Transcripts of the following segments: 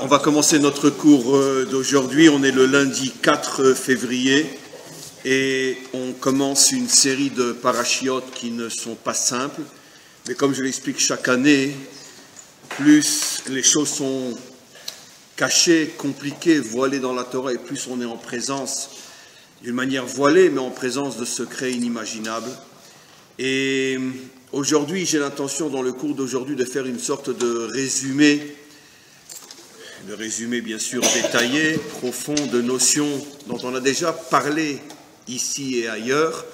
On va commencer notre cours d'aujourd'hui. On est le lundi 4 février et on commence une série de parachiotes qui ne sont pas simples. Mais comme je l'explique chaque année, plus les choses sont cachées, compliquées, voilées dans la Torah, et plus on est en présence d'une manière voilée, mais en présence de secrets inimaginables. Et aujourd'hui, j'ai l'intention, dans le cours d'aujourd'hui, de faire une sorte de résumé bien sûr détaillé, profond, de notions dont on a déjà parlé ici et ailleurs.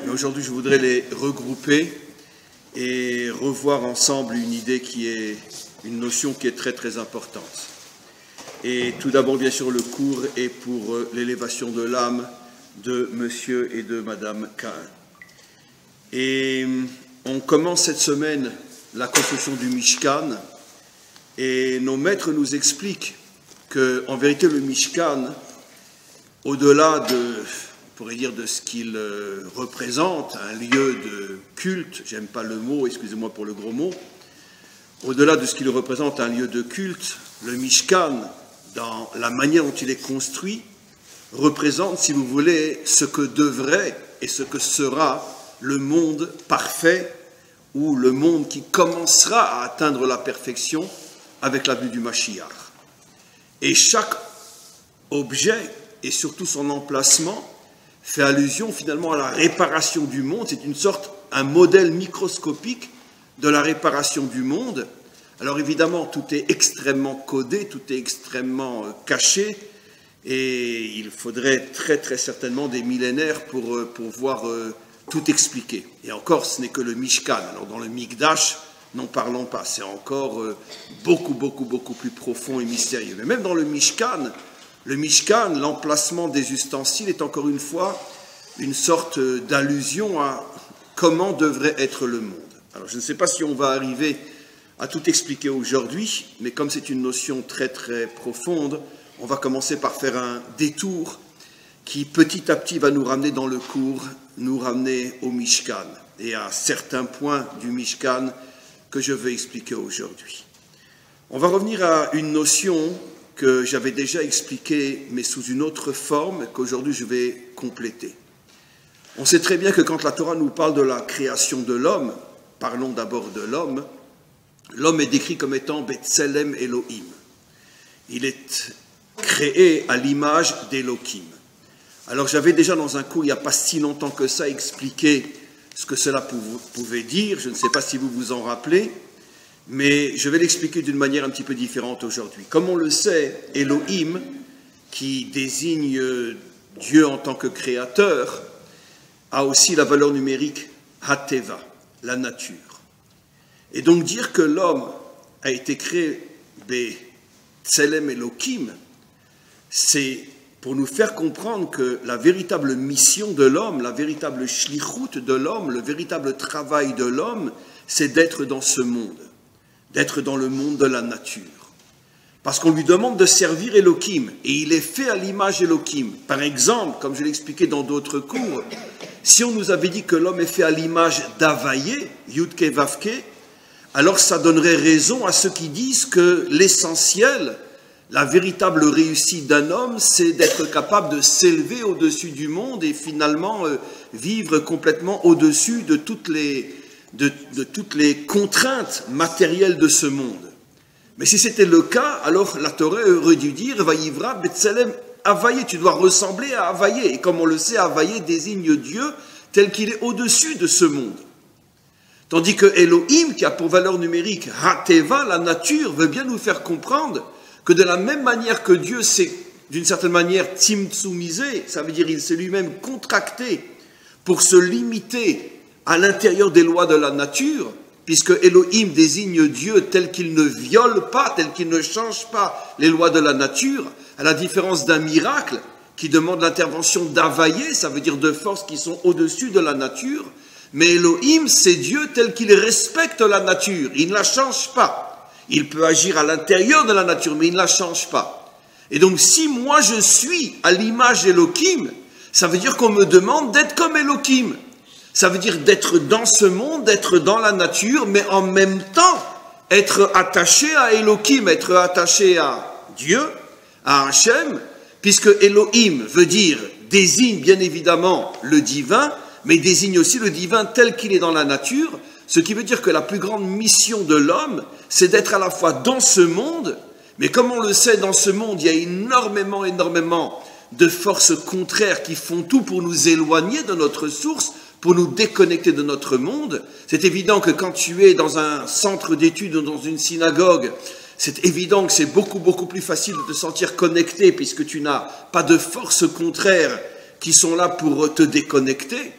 Mais aujourd'hui, je voudrais les regrouper et revoir ensemble une idée qui est une notion qui est très très importante. Et tout d'abord, bien sûr, le cours est pour l'élévation de l'âme de monsieur et de madame Cain. Et on commence cette semaine la construction du Mishkan, et nos maîtres nous expliquent qu'en vérité le Mishkan, au-delà de, on pourrait dire, de ce qu'il représente, un lieu de culte, j'aime pas le mot, excusez-moi pour le gros mot, au-delà de ce qu'il représente un lieu de culte, le Mishkan, dans la manière dont il est construit, représente, si vous voulez, ce que devrait et ce que sera le monde parfait, ou le monde qui commencera à atteindre la perfection avec la venue du Mashiach. Et chaque objet, et surtout son emplacement, fait allusion finalement à la réparation du monde. C'est une sorte, un modèle microscopique de la réparation du monde. Alors évidemment, tout est extrêmement codé, tout est extrêmement caché, et il faudrait très très certainement des millénaires pour pouvoir tout expliquer. Et encore, ce n'est que le Mishkan. Alors dans le Mikdash, n'en parlons pas, c'est encore beaucoup plus profond et mystérieux. Mais même dans le Mishkan, l'emplacement des ustensiles est encore une fois une sorte d'allusion à comment devrait être le monde. Alors je ne sais pas si on va arriver à tout expliquer aujourd'hui, mais comme c'est une notion très très profonde, on va commencer par faire un détour qui petit à petit va nous ramener dans le cours, nous ramener au Mishkan et à certains points du Mishkan que je vais expliquer aujourd'hui. On va revenir à une notion que j'avais déjà expliquée, mais sous une autre forme, qu'aujourd'hui je vais compléter. On sait très bien que quand la Torah nous parle de la création de l'homme, parlons d'abord de l'homme, l'homme est décrit comme étant Betselem Elohim. Il est créé à l'image d'Elohim. Alors j'avais déjà dans un cours, il n'y a pas si longtemps que ça, expliqué ce que cela pouvait dire. Je ne sais pas si vous vous en rappelez, mais je vais l'expliquer d'une manière un petit peu différente aujourd'hui. Comme on le sait, Elohim, qui désigne Dieu en tant que créateur, a aussi la valeur numérique Hateva, la nature. Et donc dire que l'homme a été créé Betselem Elohim, c'est pour nous faire comprendre que la véritable mission de l'homme, la véritable shlichut de l'homme, le véritable travail de l'homme, c'est d'être dans ce monde, d'être dans le monde de la nature. Parce qu'on lui demande de servir Elohim, et il est fait à l'image Elohim. Par exemple, comme je l'ai expliqué dans d'autres cours, si on nous avait dit que l'homme est fait à l'image d'Havaïe, Yudke Vavke, alors ça donnerait raison à ceux qui disent que l'essentiel, la véritable réussite d'un homme, c'est d'être capable de s'élever au-dessus du monde et finalement vivre complètement au-dessus de toutes les contraintes matérielles de ce monde. Mais si c'était le cas, alors la Torah aurait dû dire « Vayivra Betselem Havaïe », tu dois ressembler à Havaïe. Et comme on le sait, Havaïe désigne Dieu tel qu'il est au-dessus de ce monde. Tandis que Elohim, qui a pour valeur numérique Hateva, la nature, veut bien nous faire comprendre que de la même manière que Dieu s'est, d'une certaine manière, tzimtzumisé, ça veut dire il s'est lui-même contracté pour se limiter à l'intérieur des lois de la nature, puisque Elohim désigne Dieu tel qu'il ne viole pas, tel qu'il ne change pas les lois de la nature, à la différence d'un miracle qui demande l'intervention d'Havaïe, ça veut dire de forces qui sont au-dessus de la nature, mais Elohim, c'est Dieu tel qu'il respecte la nature, il ne la change pas. Il peut agir à l'intérieur de la nature, mais il ne la change pas. Et donc, si moi je suis à l'image d'Elohim, ça veut dire qu'on me demande d'être comme Elohim. Ça veut dire d'être dans ce monde, d'être dans la nature, mais en même temps, être attaché à Elohim, être attaché à Dieu, à Hachem, puisque Elohim veut dire, désigne bien évidemment le divin, mais désigne aussi le divin tel qu'il est dans la nature, ce qui veut dire que la plus grande mission de l'homme, c'est d'être à la fois dans ce monde, mais comme on le sait, dans ce monde, il y a énormément de forces contraires qui font tout pour nous éloigner de notre source, pour nous déconnecter de notre monde. C'est évident que quand tu es dans un centre d'études ou dans une synagogue, c'est évident que c'est beaucoup plus facile de te sentir connecté puisque tu n'as pas de forces contraires qui sont là pour te déconnecter.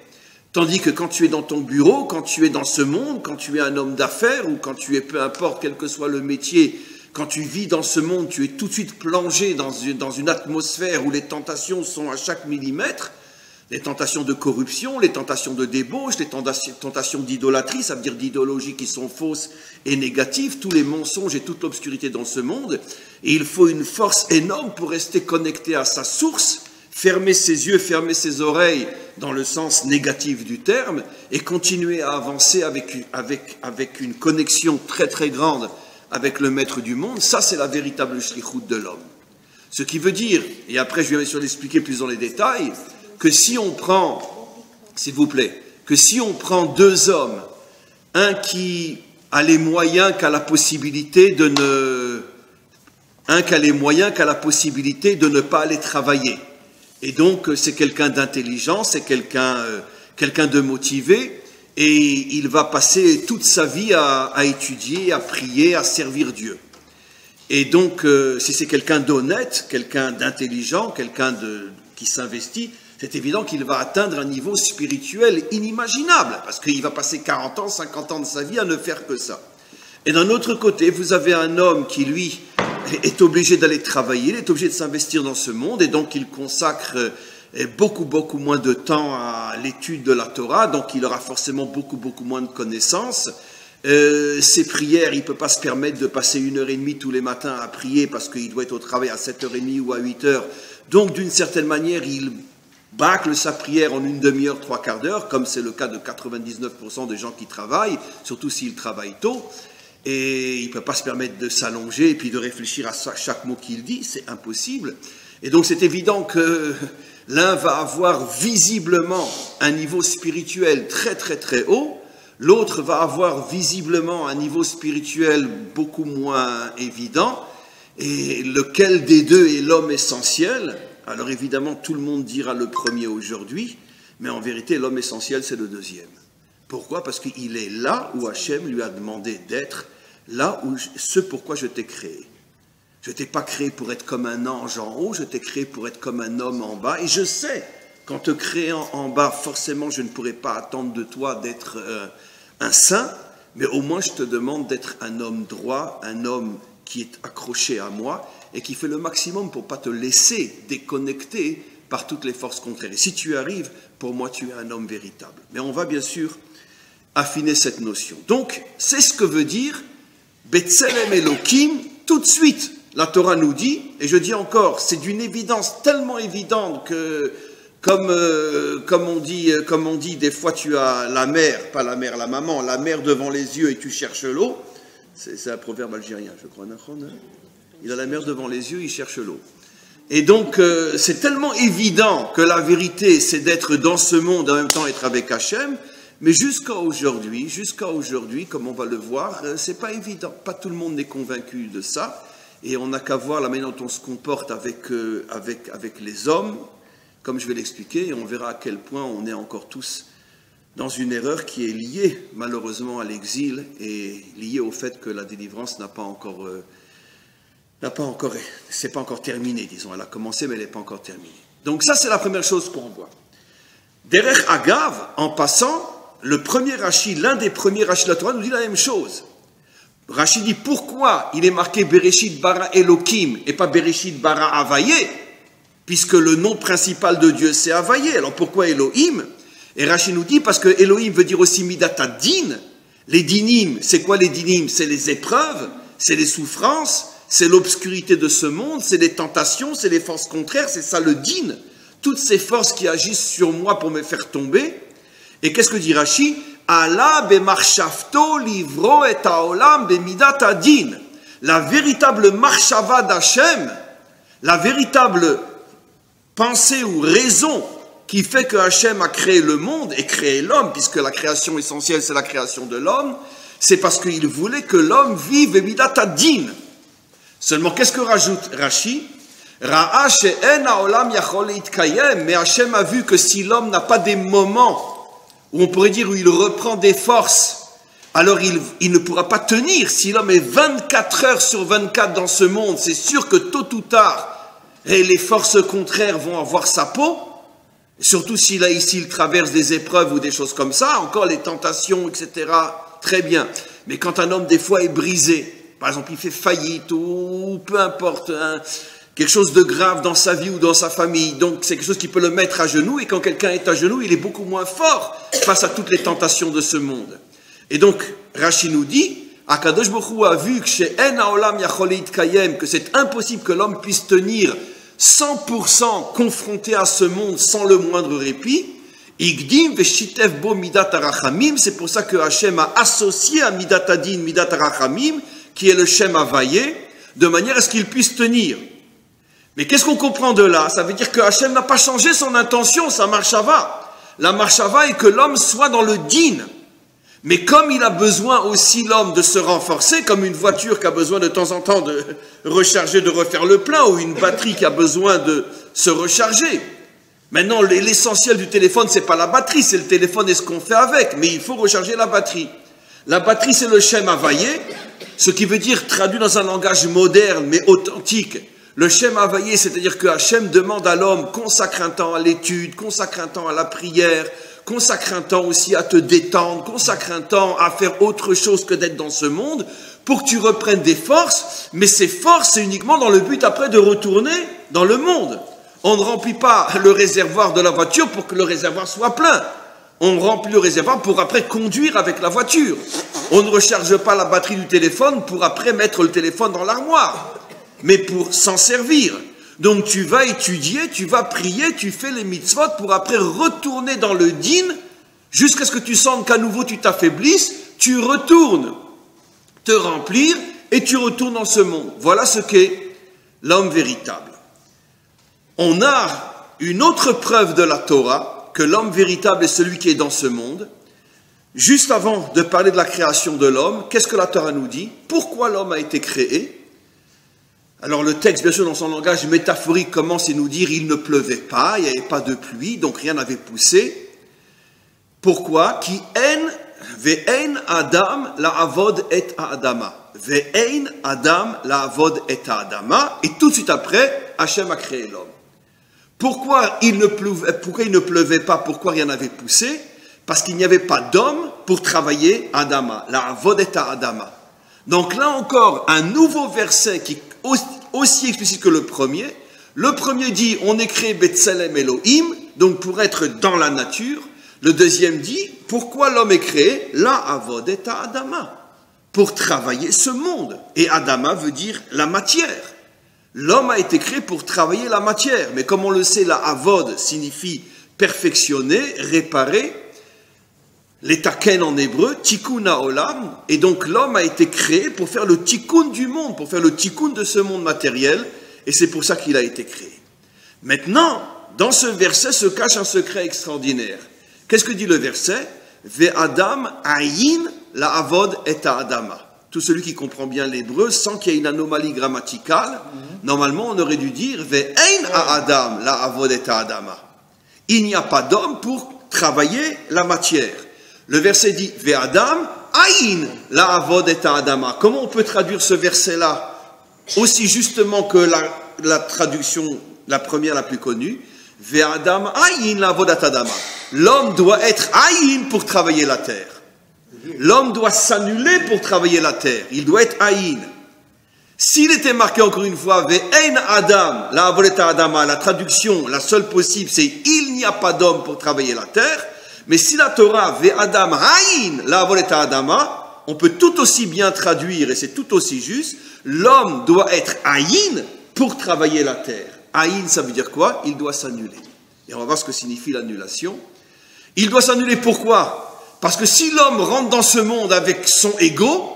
Tandis que quand tu es dans ton bureau, quand tu es dans ce monde, quand tu es un homme d'affaires ou quand tu es, peu importe, quel que soit le métier, quand tu vis dans ce monde, tu es tout de suite plongé dans une atmosphère où les tentations sont à chaque millimètre, les tentations de corruption, les tentations de débauche, les tentations d'idolâtrie, ça veut dire d'idéologies qui sont fausses et négatives, tous les mensonges et toute l'obscurité dans ce monde. Et il faut une force énorme pour rester connecté à sa source, fermer ses yeux, fermer ses oreilles dans le sens négatif du terme et continuer à avancer avec une connexion très grande avec le maître du monde. Ça, c'est la véritable shlichut de l'homme. Ce qui veut dire, et après je vais bien sûr l'expliquer plus dans les détails, que si on prend, s'il vous plaît, que si on prend deux hommes, un qui a les moyens qu'a la possibilité de ne pas aller travailler, et donc c'est quelqu'un d'intelligent, c'est quelqu'un de motivé, et il va passer toute sa vie à étudier, à prier, à servir Dieu. Et donc, si c'est quelqu'un d'honnête, quelqu'un d'intelligent, qui s'investit, c'est évident qu'il va atteindre un niveau spirituel inimaginable, parce qu'il va passer 40 ans, 50 ans de sa vie à ne faire que ça. Et d'un autre côté, vous avez un homme qui, lui, est obligé d'aller travailler, il est obligé de s'investir dans ce monde, et donc il consacre beaucoup moins de temps à l'étude de la Torah, donc il aura forcément beaucoup moins de connaissances. Ses prières, il ne peut pas se permettre de passer 1h30 tous les matins à prier parce qu'il doit être au travail à 7h30 ou à 8h. Donc d'une certaine manière, il bâcle sa prière en une demi-heure, 3/4 d'heure, comme c'est le cas de 99% des gens qui travaillent, surtout s'ils travaillent tôt. Et il ne peut pas se permettre de s'allonger et puis de réfléchir à chaque mot qu'il dit, c'est impossible. Et donc c'est évident que l'un va avoir visiblement un niveau spirituel très haut, l'autre va avoir visiblement un niveau spirituel beaucoup moins évident, et lequel des deux est l'homme essentiel? Alors évidemment, tout le monde dira le premier aujourd'hui, mais en vérité, l'homme essentiel, c'est le deuxième. Pourquoi? Parce qu'il est là où Hachem lui a demandé d'être, là où ce pourquoi je t'ai créé. Je ne t'ai pas créé pour être comme un ange en haut, je t'ai créé pour être comme un homme en bas. Et je sais qu'en te créant en bas, forcément, je ne pourrai pas attendre de toi d'être un saint, mais au moins je te demande d'être un homme droit, un homme qui est accroché à moi et qui fait le maximum pour ne pas te laisser déconnecter par toutes les forces contraires. Et si tu y arrives, pour moi, tu es un homme véritable. Mais on va bien sûr affiner cette notion. Donc, c'est ce que veut dire Betselem Elohim tout de suite. La Torah nous dit, et je dis encore, c'est d'une évidence tellement évidente que, comme on dit, des fois tu as la mère, pas la mère, la maman, la mère devant les yeux et tu cherches l'eau. C'est un proverbe algérien, je crois. Il a la mer devant les yeux, il cherche l'eau. Et donc, c'est tellement évident que la vérité, c'est d'être dans ce monde, en même temps être avec Hachem, mais jusqu'à aujourd'hui, comme on va le voir, c'est pas évident. Pas tout le monde n'est convaincu de ça. Et on n'a qu'à voir la manière dont on se comporte avec les hommes, comme je vais l'expliquer, et on verra à quel point on est encore tous dans une erreur qui est liée malheureusement à l'exil et liée au fait que la délivrance c'est pas encore terminé, disons. Elle a commencé, mais elle n'est pas encore terminée. Donc ça, c'est la première chose qu'on voit. Derech Agav, en passant, le premier Rashi, l'un des premiers Rashi de la Torah, nous dit la même chose. Rashi dit pourquoi il est marqué Bereshit bara Elohim et pas Bereshit bara Havayé, puisque le nom principal de Dieu c'est Havayé. Alors pourquoi Elohim? Et Rashi nous dit parce que Elohim veut dire aussi Midata Din. Les dinim, c'est quoi les dinim? C'est les épreuves, c'est les souffrances, c'est l'obscurité de ce monde, c'est les tentations, c'est les forces contraires, c'est ça le din. Toutes ces forces qui agissent sur moi pour me faire tomber. Et qu'est-ce que dit Rashi? Allah bemarshafto livro et haolam bemidat adin. la véritable marshava d'Hachem, la véritable pensée ou raison qui fait que Hachem a créé le monde et créé l'homme, puisque la création essentielle c'est la création de l'homme, c'est parce qu'il voulait que l'homme vive Midat Hadin. Seulement, qu'est-ce que rajoute Rashi? Ra'a she'en ha'olam yachol leitkayem, mais Hachem a vu que si l'homme n'a pas des moments où on pourrait dire où il reprend des forces, alors il ne pourra pas tenir. Si l'homme est 24 heures sur 24 dans ce monde, c'est sûr que tôt ou tard, les forces contraires vont avoir sa peau, surtout si là ici il traverse des épreuves ou des choses comme ça, encore les tentations, etc. Très bien. Mais quand un homme des fois est brisé, par exemple il fait faillite ou peu importe, quelque chose de grave dans sa vie ou dans sa famille, donc c'est quelque chose qui peut le mettre à genoux, et quand quelqu'un est à genoux, il est beaucoup moins fort face à toutes les tentations de ce monde. Et donc, Rashi nous dit, Akadosh Baruch Hu a vu que chez En Haolam Yachol Leitkayem, que c'est impossible que l'homme puisse tenir 100% confronté à ce monde sans le moindre répit. Igdim veshitef bo midat harachamim, c'est pour ça que Hachem a associé à midat hadin, midat harachamim, qui est le Shem Havayé, de manière à ce qu'il puisse tenir. Mais qu'est-ce qu'on comprend de là? Ça veut dire que Hachem n'a pas changé son intention, sa marshava. La marshava est que l'homme soit dans le din. Mais comme il a besoin aussi, l'homme, de se renforcer, comme une voiture qui a besoin de temps en temps de recharger, de refaire le plein, ou une batterie qui a besoin de se recharger. Maintenant, l'essentiel du téléphone, c'est pas la batterie, c'est le téléphone et ce qu'on fait avec, mais il faut recharger la batterie. La batterie, c'est le Shem Havayé, ce qui veut dire, traduit dans un langage moderne, mais authentique, le Shem Havayé, c'est-à-dire que Hachem demande à l'homme, consacre un temps à l'étude, consacre un temps à la prière, consacre un temps aussi à te détendre, consacre un temps à faire autre chose que d'être dans ce monde, pour que tu reprennes des forces, mais ces forces, c'est uniquement dans le but après de retourner dans le monde. On ne remplit pas le réservoir de la voiture pour que le réservoir soit plein. On remplit le réservoir pour après conduire avec la voiture. On ne recharge pas la batterie du téléphone pour après mettre le téléphone dans l'armoire, mais pour s'en servir. Donc tu vas étudier, tu vas prier, tu fais les mitzvot pour après retourner dans le din, jusqu'à ce que tu sentes qu'à nouveau tu t'affaiblisses, tu retournes te remplir et tu retournes dans ce monde. Voilà ce qu'est l'homme véritable. On a une autre preuve de la Torah, que l'homme véritable est celui qui est dans ce monde. Juste avant de parler de la création de l'homme, qu'est-ce que la Torah nous dit? Pourquoi l'homme a été créé? Alors le texte, bien sûr, dans son langage métaphorique, commence à nous dire il ne pleuvait pas, il n'y avait pas de pluie, donc rien n'avait poussé. Pourquoi? Ki en ve'en adam la'avod et ha'adama. Ve'en adam la'avod et ha'adama. Et tout de suite après, Hachem a créé l'homme. Pourquoi il ne pleuvait pas? Pourquoi rien n'avait poussé? Parce qu'il n'y avait pas d'homme pour travailler Adama, la'avod et ha'adama. Donc là encore, un nouveau verset qui est aussi explicite que le premier. Le premier dit, on est créé Betselem Elohim, donc pour être dans la nature. Le deuxième dit, pourquoi l'homme est créé? La avod et Adama, pour travailler ce monde. Et Adama veut dire la matière. L'homme a été créé pour travailler la matière. Mais comme on le sait, la avod signifie perfectionner, réparer. L'etaken en hébreu, tikkun haolam, et donc l'homme a été créé pour faire le tikkun du monde, pour faire le tikkun de ce monde matériel, et c'est pour ça qu'il a été créé. Maintenant, dans ce verset se cache un secret extraordinaire. Qu'est-ce que dit le verset? Ve'adam ayin la avod et ha'adama. Tout celui qui comprend bien l'hébreu, sans qu'il y ait une anomalie grammaticale, normalement on aurait dû dire ve'ein ha'adam la avod et ha'adama. Il n'y a pas d'homme pour travailler la matière. Le verset dit « Ve'adam ayin la avod et ha'adama ». Comment on peut traduire ce verset-là aussi justement que la traduction, la première, la plus connue? « Ve'adam ayin la avod et ha'adama ». L'homme doit être ayin pour travailler la terre. L'homme doit s'annuler pour travailler la terre. Il doit être ayin. S'il était marqué encore une fois « Ve'en adam la avod et ha'adama », la traduction, la seule possible, c'est « Il n'y a pas d'homme pour travailler la terre ». Mais si la Torah, Ve'adam haïn, la avod et ha'adama, on peut tout aussi bien traduire, et c'est tout aussi juste, l'homme doit être haïn pour travailler la terre. Haïn, ça veut dire quoi? Il doit s'annuler. Et on va voir ce que signifie l'annulation. Il doit s'annuler pourquoi? Parce que si l'homme rentre dans ce monde avec son ego,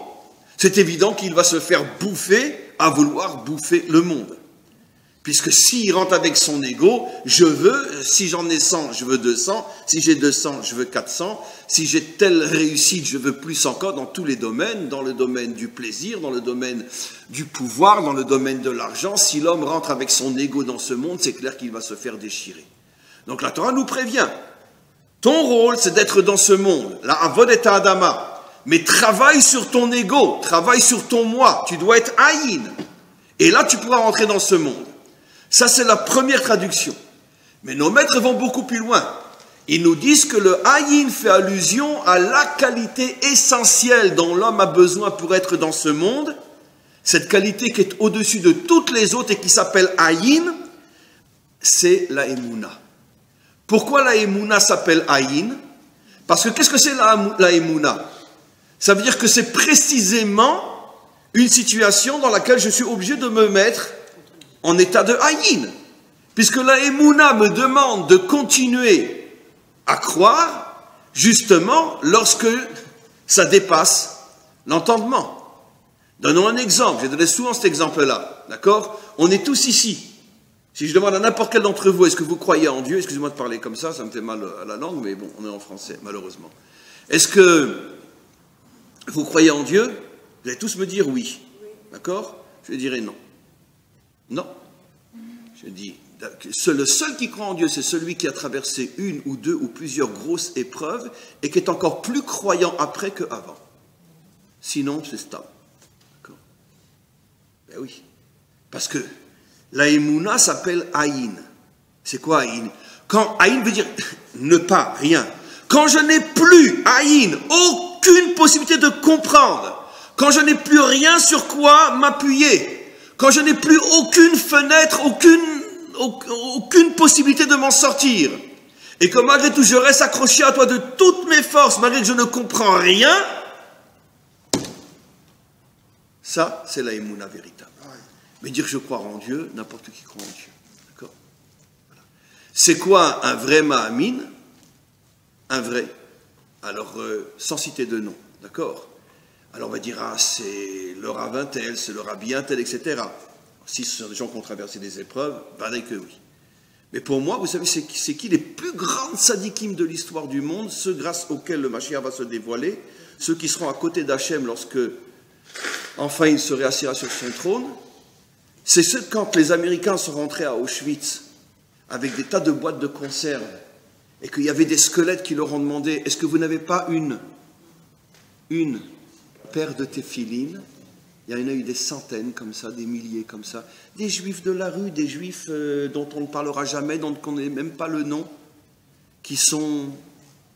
c'est évident qu'il va se faire bouffer à vouloir bouffer le monde. Puisque s'il rentre avec son ego, si j'en ai 100, je veux 200, si j'ai 200, je veux 400, si j'ai telle réussite, je veux plus encore dans tous les domaines, dans le domaine du plaisir, dans le domaine du pouvoir, dans le domaine de l'argent. Si l'homme rentre avec son ego dans ce monde, c'est clair qu'il va se faire déchirer. Donc la Torah nous prévient, ton rôle c'est d'être dans ce monde, la Avod Adama, mais travaille sur ton ego, travaille sur ton moi, tu dois être Aïn, et là tu pourras rentrer dans ce monde. Ça, c'est la première traduction. Mais nos maîtres vont beaucoup plus loin. Ils nous disent que le Aïn fait allusion à la qualité essentielle dont l'homme a besoin pour être dans ce monde. Cette qualité qui est au-dessus de toutes les autres et qui s'appelle Aïn, c'est la Emouna. Pourquoi la Emouna s'appelle Aïn? Parce que qu'est-ce que c'est la Emouna? Ça veut dire que c'est précisément une situation dans laquelle je suis obligé de me mettre en état de haïn, puisque la Emouna me demande de continuer à croire, justement, lorsque ça dépasse l'entendement. Donnons un exemple, j'ai donné souvent cet exemple-là, d'accord? On est tous ici. Si je demande à n'importe quel d'entre vous, est-ce que vous croyez en Dieu? Excusez-moi de parler comme ça me fait mal à la langue, mais bon, on est en français, malheureusement. Est-ce que vous croyez en Dieu? Vous allez tous me dire oui, d'accord? Je dirais non. Non. Je dis, le seul qui croit en Dieu, c'est celui qui a traversé une ou deux ou plusieurs grosses épreuves et qui est encore plus croyant après qu'avant. Sinon, c'est stable. D'accord? Ben oui. Parce que la Emouna s'appelle Aïn. C'est quoi Aïn? Quand Aïn veut dire ne pas, rien. Quand je n'ai plus Aïn, aucune possibilité de comprendre, quand je n'ai plus rien sur quoi m'appuyer, quand je n'ai plus aucune fenêtre, aucune possibilité de m'en sortir, et que malgré tout je reste accroché à toi de toutes mes forces, malgré que je ne comprends rien, ça c'est la Emouna véritable. Mais dire je crois en Dieu, n'importe qui croit en Dieu. D'accord? Voilà. C'est quoi un vrai Mahamin? Un vrai. Alors, sans citer de nom, d'accord? Alors on va dire, ah, c'est le rabbin tel, c'est le rabbi un tel, etc. Si ce sont des gens qui ont traversé des épreuves, ben que oui. Mais pour moi, vous savez, c'est qui les plus grandes sadikim de l'histoire du monde, ceux grâce auxquels le Mashiach va se dévoiler, ceux qui seront à côté d'Hachem lorsque, enfin, il se réassira sur son trône. C'est ceux quand les Américains sont rentrés à Auschwitz avec des tas de boîtes de conserve et qu'il y avait des squelettes qui leur ont demandé, est-ce que vous n'avez pas une paire de téphilines? Il y en a eu des centaines comme ça, des milliers comme ça. Des juifs de la rue, des juifs dont on ne parlera jamais, dont on ne connaît même pas le nom, qui sont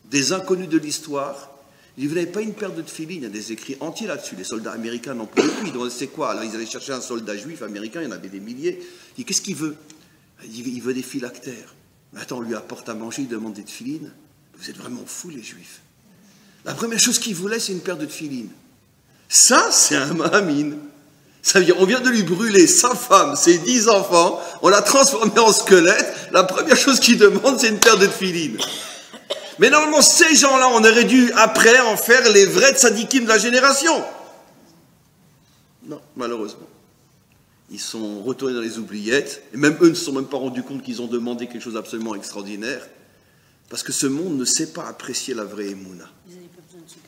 des inconnus de l'histoire. Ils vous n'avez pas une paire de téphilines, il y a des écrits entiers là-dessus. Les soldats américains n'en pouvaient plus. Ils demandaient c'est quoi? Alors ils allaient chercher un soldat juif américain, il y en avait des milliers. Il dit qu'est-ce qu'il veut? Il dit il veut des phylactères. Mais attends, on lui apporte à manger, il demande des téphilines. Vous êtes vraiment fous les juifs. La première chose qu'il voulait, c'est une paire de téphilines. Ça, c'est un Mahamin. Ça veut dire, on vient de lui brûler sa femme, ses 10 enfants, on l'a transformé en squelette, la première chose qu'il demande, c'est une paire de téphilines. Mais normalement, ces gens-là, on aurait dû, après, en faire les vrais tzadikim de la génération. Non, malheureusement. Ils sont retournés dans les oubliettes, et même eux ne se sont même pas rendus compte qu'ils ont demandé quelque chose d'absolument extraordinaire, parce que ce monde ne sait pas apprécier la vraie Emouna.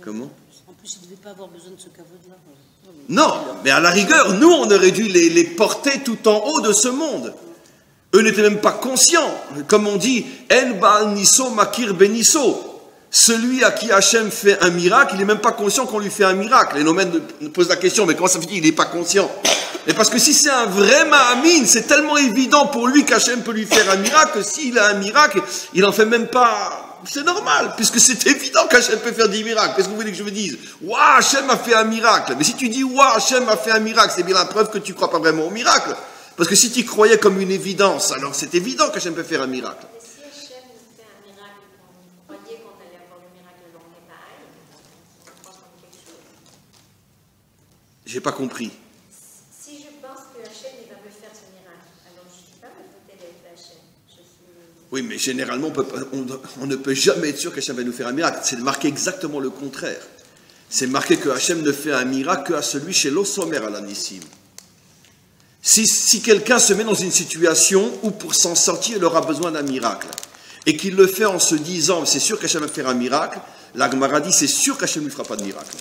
Comment? En plus, ils ne devaient pas avoir besoin de ce kavod-là. Non, mais à la rigueur, nous, on aurait dû les porter tout en haut de ce monde. Eux n'étaient même pas conscients. Comme on dit, En Baal Nisso Makir Benisso. Celui à qui Hachem fait un miracle, il n'est même pas conscient qu'on lui fait un miracle. Et nos maîtres nous posent la question, mais comment ça fait qu'il n'est pas conscient? Et parce que si c'est un vrai Mahamin, c'est tellement évident pour lui qu'Hachem peut lui faire un miracle, que s'il a un miracle, il n'en fait même pas... C'est normal, puisque c'est évident qu'Hachem peut faire des miracles. Qu'est-ce que vous voulez que je vous dise? Ouah, Hachem a fait un miracle. Mais si tu dis ouah, Hachem a fait un miracle, c'est bien la preuve que tu ne crois pas vraiment au miracle. Parce que si tu croyais comme une évidence, alors c'est évident qu'Hachem peut faire un miracle. Mais si Hachem nous fait un miracle, quand on croyait qu'on allait avoir le miracle, alors on n'est pas aïe, on croit comme quelque chose. J'ai pas compris. Si je pense que Hachem il va me faire ce miracle, alors je ne suis pas me foutre d'être Hachem. Oui, mais généralement, on ne peut jamais être sûr qu'Hachem va nous faire un miracle. C'est de marquer exactement le contraire. C'est marqué que Hachem ne fait un miracle qu'à celui chez l'Osomer à l'anissim. Si quelqu'un se met dans une situation où pour s'en sortir, il aura besoin d'un miracle, et qu'il le fait en se disant, c'est sûr qu'Hachem va faire un miracle, la Gemara dit, c'est sûr qu'Hachem ne lui fera pas de miracle.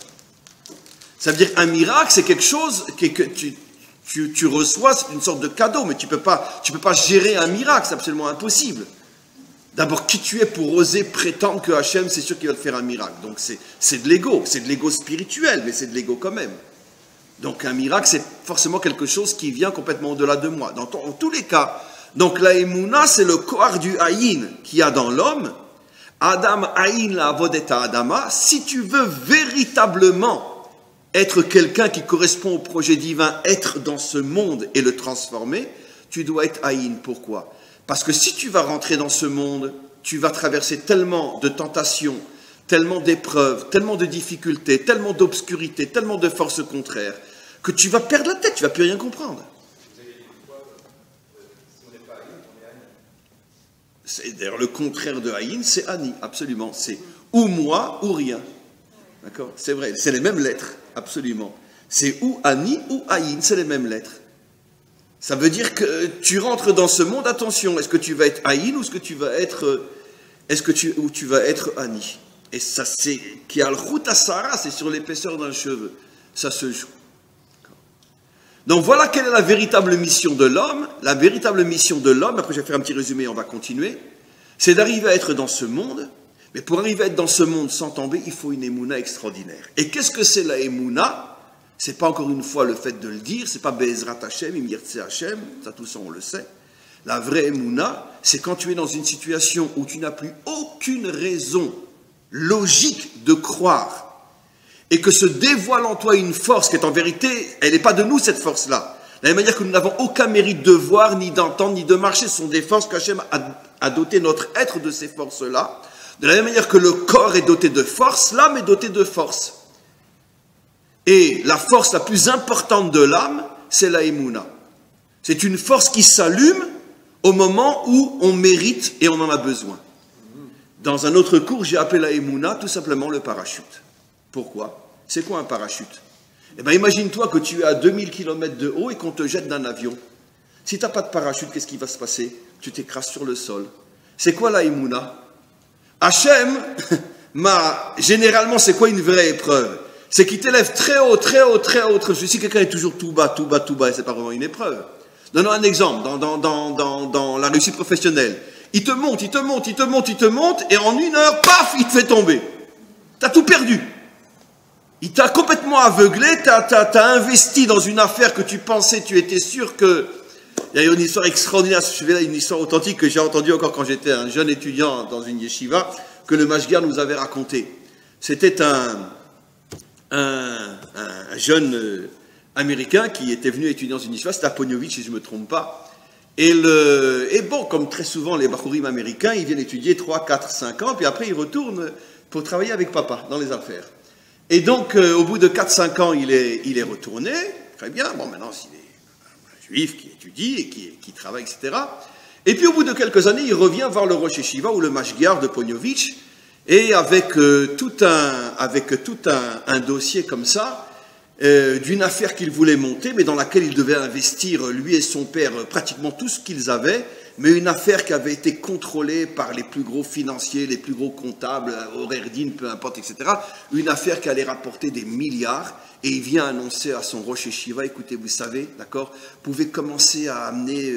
Ça veut dire un miracle, c'est quelque chose que tu reçois, c'est une sorte de cadeau, mais tu peux pas gérer un miracle, c'est absolument impossible. D'abord, qui tu es pour oser prétendre que Hachem, c'est sûr qu'il va te faire un miracle? Donc c'est de l'ego spirituel, mais c'est de l'ego quand même. Donc un miracle, c'est forcément quelque chose qui vient complètement au-delà de moi. En tous les cas, donc la Emouna, c'est le koar du Aïn qu'il y a dans l'homme. Adam Aïn la avodeta Adama. Si tu veux véritablement être quelqu'un qui correspond au projet divin, être dans ce monde et le transformer, tu dois être Aïn. Pourquoi? Parce que si tu vas rentrer dans ce monde, tu vas traverser tellement de tentations, tellement d'épreuves, tellement de difficultés, tellement d'obscurité, tellement de forces contraires, que tu vas perdre la tête, tu ne vas plus rien comprendre. C'est d'ailleurs le contraire de Haïn, c'est Ani, absolument. C'est ou moi ou rien. D'accord? C'est vrai, c'est les mêmes lettres, absolument. C'est ou Ani ou Haïn, c'est les mêmes lettres. Ça veut dire que tu rentres dans ce monde, attention, est-ce que tu vas être Haïn ou est-ce que tu vas être, tu vas être Ani? Et ça, c'est qui a le Routassara, c'est sur l'épaisseur d'un cheveu. Ça se joue. Donc voilà quelle est la véritable mission de l'homme. La véritable mission de l'homme, après je vais faire un petit résumé, on va continuer, c'est d'arriver à être dans ce monde. Mais pour arriver à être dans ce monde sans tomber, il faut une émouna extraordinaire. Et qu'est-ce que c'est la émouna? C'est pas encore une fois le fait de le dire, c'est pas Be'ezrat Hashem, Imirtse Hashem, ça tout ça on le sait. La vraie émouna, c'est quand tu es dans une situation où tu n'as plus aucune raison logique de croire, et que se dévoile en toi une force qui est en vérité, elle n'est pas de nous cette force-là. De la même manière que nous n'avons aucun mérite de voir, ni d'entendre, ni de marcher, ce sont des forces qu'Hachem a doté notre être de ces forces-là. De la même manière que le corps est doté de force, l'âme est dotée de force. Et la force la plus importante de l'âme, c'est la émouna. C'est une force qui s'allume au moment où on mérite et on en a besoin. Dans un autre cours, j'ai appelé la émouna tout simplement le parachute. Pourquoi? C'est quoi un parachute? Eh bien, imagine-toi que tu es à 2000 km de haut et qu'on te jette d'un avion. Si tu n'as pas de parachute, qu'est-ce qui va se passer? Tu t'écrases sur le sol. C'est quoi la émouna? Hachem, généralement, c'est quoi une vraie épreuve? C'est qu'il t'élève très haut, très haut, très haut. Si quelqu'un est toujours tout bas, tout bas, tout bas, c'est pas vraiment une épreuve. Donnons un exemple, dans la réussite professionnelle. Il te monte, il te monte, il te monte, il te monte, et en 1 heure, paf, il te fait tomber. Tu as tout perdu. Il t'a complètement aveuglé, t'as investi dans une affaire que tu pensais, tu étais sûr que... Il y a une histoire extraordinaire, une histoire authentique que j'ai entendue encore quand j'étais un jeune étudiant dans une yeshiva, que le Mashgiar nous avait raconté. C'était un jeune américain qui était venu étudier dans une yeshiva, c'était à Ponyovitch, si je ne me trompe pas. Et bon, comme très souvent les Bachurim américains, ils viennent étudier 3, 4, 5 ans, puis après ils retournent pour travailler avec papa dans les affaires. Et donc, au bout de 4-5 ans, il est retourné, très bien, bon, maintenant, il est un juif qui étudie et qui travaille, etc. Et puis, au bout de quelques années, il revient voir le Rosh Yeshiva ou le Mashgiar de Ponyovitch, et avec tout un dossier comme ça, d'une affaire qu'il voulait monter, mais dans laquelle il devait investir, lui et son père, pratiquement tout ce qu'ils avaient, mais une affaire qui avait été contrôlée par les plus gros financiers, les plus gros comptables, Orerdin, peu importe, etc. Une affaire qui allait rapporter des milliards, et il vient annoncer à son Rosh Yeshiva, écoutez, vous savez, d'accord, vous pouvez commencer à amener,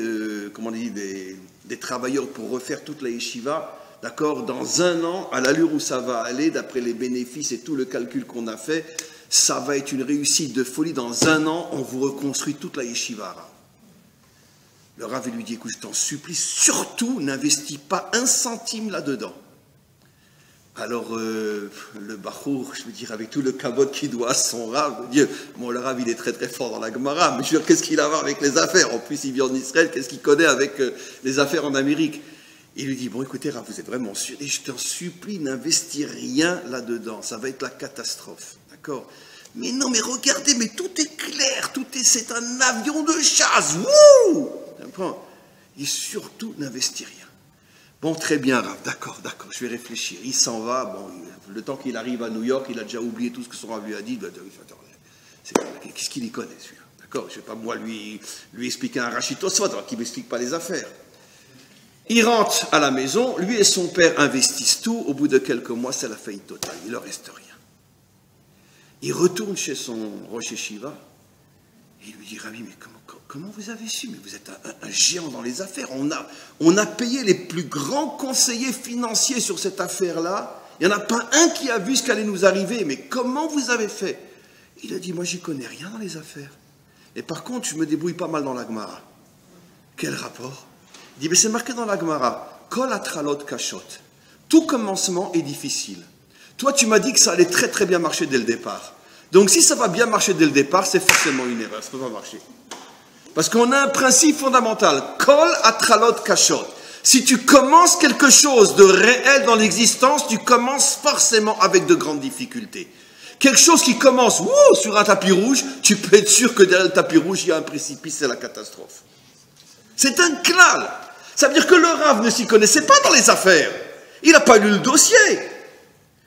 des travailleurs pour refaire toute la yeshiva, d'accord, dans 1 an, à l'allure où ça va aller, d'après les bénéfices et tout le calcul qu'on a fait, ça va être une réussite de folie, dans 1 an, on vous reconstruit toute la yeshiva. Le Rav lui dit, écoute, je t'en supplie, surtout n'investis pas 1 centime là-dedans. Alors, le Bachour, je veux dire, avec tout le kavod qu'il doit à son Rav, Dieu, bon, le Rav, il est très très fort dans la Gemara, mais je veux dire, qu'est-ce qu'il a à voir avec les affaires? En plus, il vit en Israël, qu'est-ce qu'il connaît avec les affaires en Amérique? Il lui dit, bon, écoutez, Rav, vous êtes vraiment sûr, et je t'en supplie, n'investis rien là-dedans, ça va être la catastrophe, d'accord? Mais non, mais regardez, mais tout est clair, c'est un avion de chasse, wouh! Et surtout, n'investis rien. Bon, très bien, Rav, d'accord, je vais réfléchir. Il s'en va, bon, le temps qu'il arrive à New York, il a déjà oublié tout ce que son Rav lui a dit. Qu'est-ce qu'il y connaît, celui-là? D'accord, je ne vais pas, moi, lui expliquer un Rachitosot, alors qu'il ne m'explique pas les affaires. Il rentre à la maison, lui et son père investissent tout. Au bout de quelques mois, c'est la faillite totale, il ne leur reste rien. Il retourne chez son Rosh Yeshiva, et il lui dit, Rabbi, mais comment vous avez su? Mais vous êtes un géant dans les affaires. On a payé les plus grands conseillers financiers sur cette affaire-là. Il n'y en a pas un qui a vu ce qu'allait nous arriver. Mais comment vous avez fait? Il a dit, moi, j'y connais rien dans les affaires. Et par contre, je me débrouille pas mal dans la Gemara. Quel rapport? Il dit, mais c'est marqué dans la Gemara, Kol atralot kashot. Tout commencement est difficile. Toi, tu m'as dit que ça allait très très bien marcher dès le départ. Donc, si ça va bien marcher dès le départ, c'est forcément une erreur. Ça ne peut pas marcher. Parce qu'on a un principe fondamental. Kol atralot kashot. Si tu commences quelque chose de réel dans l'existence, tu commences forcément avec de grandes difficultés. Quelque chose qui commence sur un tapis rouge, tu peux être sûr que derrière le tapis rouge, il y a un précipice, c'est la catastrophe. C'est un klal. Ça veut dire que le Rav ne s'y connaissait pas dans les affaires. Il n'a pas lu le dossier.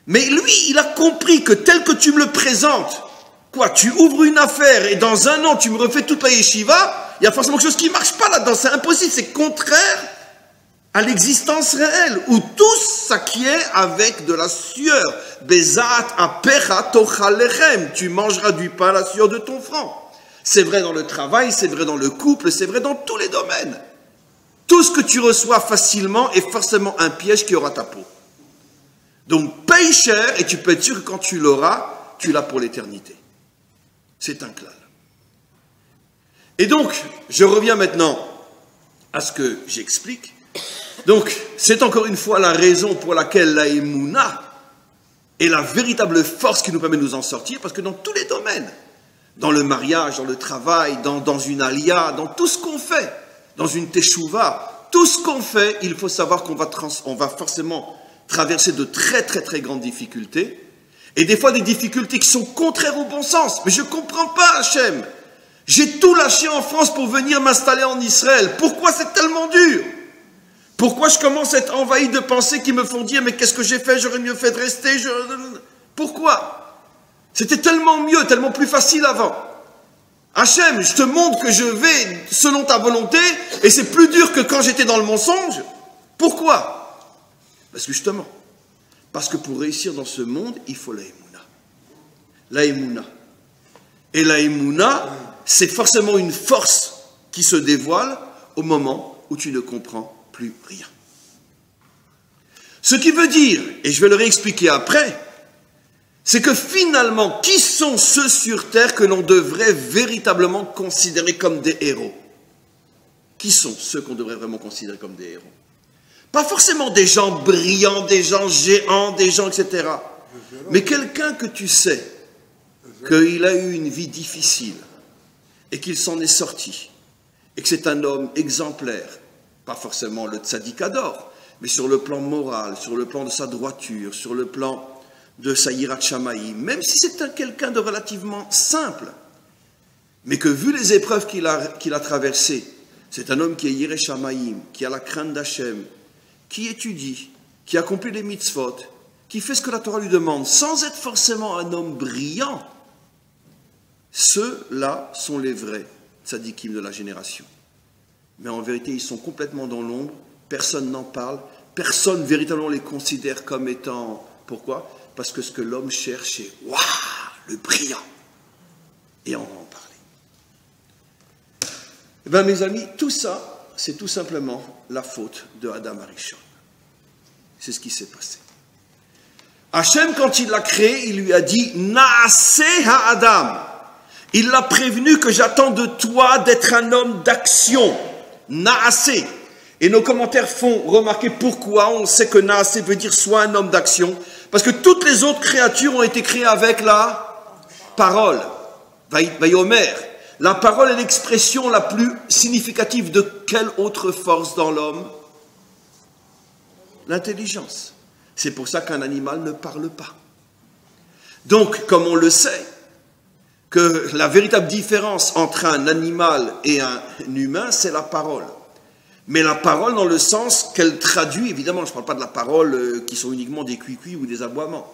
Mais lui, il a compris que tel que tu me le présentes, tu ouvres une affaire et dans un an, tu me refais toute la yeshiva, il y a forcément quelque chose qui ne marche pas là-dedans. C'est impossible, c'est contraire à l'existence réelle, où tout s'acquiert avec de la sueur. Bezat apecha tochalechem. Tu mangeras du pain à la sueur de ton front. C'est vrai dans le travail, c'est vrai dans le couple, c'est vrai dans tous les domaines. Tout ce que tu reçois facilement est forcément un piège qui aura ta peau. Donc paye cher et tu peux être sûr que quand tu l'auras, tu l'as pour l'éternité. C'est un klal. Et donc, je reviens maintenant à ce que j'explique. Donc, c'est encore une fois la raison pour laquelle la Emouna est la véritable force qui nous permet de nous en sortir, parce que dans tous les domaines, dans le mariage, dans le travail, dans une alia, dans tout ce qu'on fait, dans une teshuva, tout ce qu'on fait, il faut savoir qu'on va forcément traverser de très très très grandes difficultés, et des fois des difficultés qui sont contraires au bon sens. Mais je ne comprends pas, Hachem. J'ai tout lâché en France pour venir m'installer en Israël. Pourquoi c'est tellement dur? Pourquoi je commence à être envahi de pensées qui me font dire, mais qu'est-ce que j'ai fait? J'aurais mieux fait de rester. Pourquoi? C'était tellement mieux, tellement plus facile avant. Hachem, je te montre que je vais selon ta volonté, et c'est plus dur que quand j'étais dans le mensonge. Pourquoi? Parce que justement, parce que pour réussir dans ce monde, il faut la Emouna. La Emouna. Et la Emouna, c'est forcément une force qui se dévoile au moment où tu ne comprends plus rien. Ce qui veut dire, et je vais le réexpliquer après, c'est que finalement, qui sont ceux sur terre que l'on devrait véritablement considérer comme des héros? Qui sont ceux qu'on devrait vraiment considérer comme des héros? Pas forcément des gens brillants, des gens géants, des gens, etc. Mais quelqu'un que tu sais qu'il a eu une vie difficile et qu'il s'en est sorti, et que c'est un homme exemplaire, pas forcément le tzadikador, mais sur le plan moral, sur le plan de sa droiture, sur le plan de sa yirat shamaïm, même si c'est quelqu'un de relativement simple, mais que vu les épreuves qu'il a traversées, c'est un homme qui est yiré shamaïm, qui a la crainte d'Hachem, qui étudie, qui accomplit les mitzvot, qui fait ce que la Torah lui demande, sans être forcément un homme brillant, ceux-là sont les vrais tzadikim de la génération. Mais en vérité, ils sont complètement dans l'ombre, personne n'en parle, personne véritablement les considère comme étant... Pourquoi? Parce que ce que l'homme cherche, c'est « Waouh, le brillant !» Et on va en parler. Eh bien, mes amis, tout ça, c'est tout simplement la faute de Adam Arishon. C'est ce qui s'est passé. Hachem, quand il l'a créé, il lui a dit « Naaseh ha-Adam » Il l'a prévenu que j'attends de toi d'être un homme d'action. Naaseh. Et nos commentaires font remarquer pourquoi on sait que Naaseh veut dire soit un homme d'action. Parce que toutes les autres créatures ont été créées avec la parole. Vayomer. La parole est l'expression la plus significative de quelle autre force dans l'homme? L'intelligence. C'est pour ça qu'un animal ne parle pas. Donc, comme on le sait, que la véritable différence entre un animal et un humain, c'est la parole. Mais la parole dans le sens qu'elle traduit, évidemment, je ne parle pas de la parole qui sont uniquement des cuicuis ou des aboiements,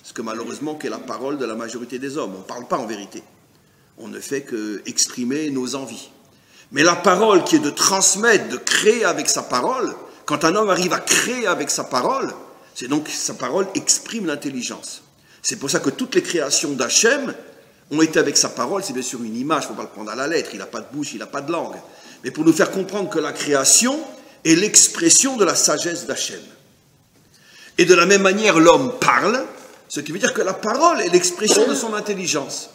ce que malheureusement qu'est la parole de la majorité des hommes. On ne parle pas en vérité. On ne fait qu'exprimer nos envies. Mais la parole qui est de transmettre, de créer avec sa parole, quand un homme arrive à créer avec sa parole, c'est donc sa parole exprime l'intelligence. C'est pour ça que toutes les créations d'Hachem ont été avec sa parole. C'est bien sûr une image, il ne faut pas le prendre à la lettre, il n'a pas de bouche, il n'a pas de langue. Mais pour nous faire comprendre que la création est l'expression de la sagesse d'Hachem. Et de la même manière, l'homme parle, ce qui veut dire que la parole est l'expression de son intelligence.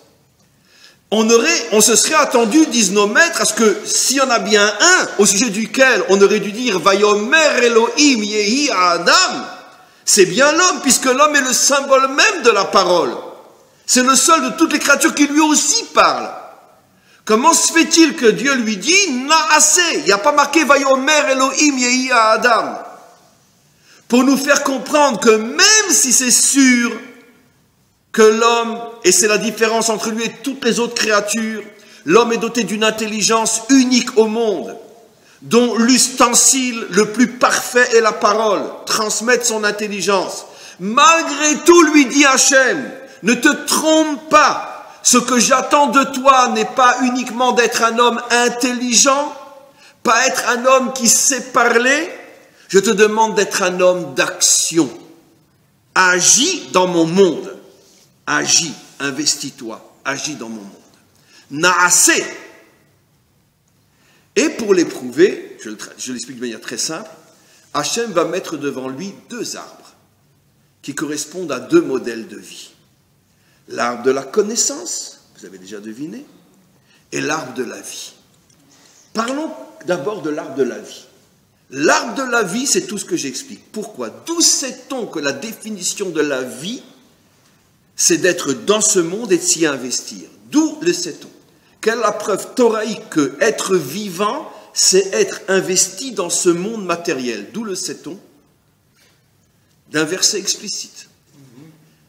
On se serait attendu, disent nos maîtres, à ce que s'il y en a bien un au sujet duquel on aurait dû dire Vayomer Elohim Yehi Adam, c'est bien l'homme, puisque l'homme est le symbole même de la parole. C'est le seul de toutes les créatures qui lui aussi parle. Comment se fait-il que Dieu lui dit Naase? Il n'y a pas marqué Vayomer Elohim Yehi Adam. Pour nous faire comprendre que même si c'est sûr que l'homme, et c'est la différence entre lui et toutes les autres créatures, l'homme est doté d'une intelligence unique au monde, dont l'ustensile le plus parfait est la parole, transmettre son intelligence. Malgré tout, lui dit Hachem, ne te trompe pas, ce que j'attends de toi n'est pas uniquement d'être un homme intelligent, pas être un homme qui sait parler, je te demande d'être un homme d'action. Agis dans mon monde. Agis, investis-toi, agis dans mon monde. Naasé. Et pour l'éprouver, je l'explique de manière très simple, Hachem va mettre devant lui deux arbres qui correspondent à deux modèles de vie. L'arbre de la connaissance, vous avez déjà deviné, et l'arbre de la vie. Parlons d'abord de l'arbre de la vie. L'arbre de la vie, c'est tout ce que j'explique. Pourquoi? D'où sait-on que la définition de la vie, c'est d'être dans ce monde et de s'y investir? D'où le sait-on? Quelle est la preuve thoraïque que être vivant, c'est être investi dans ce monde matériel? D'où le sait-on? D'un verset explicite.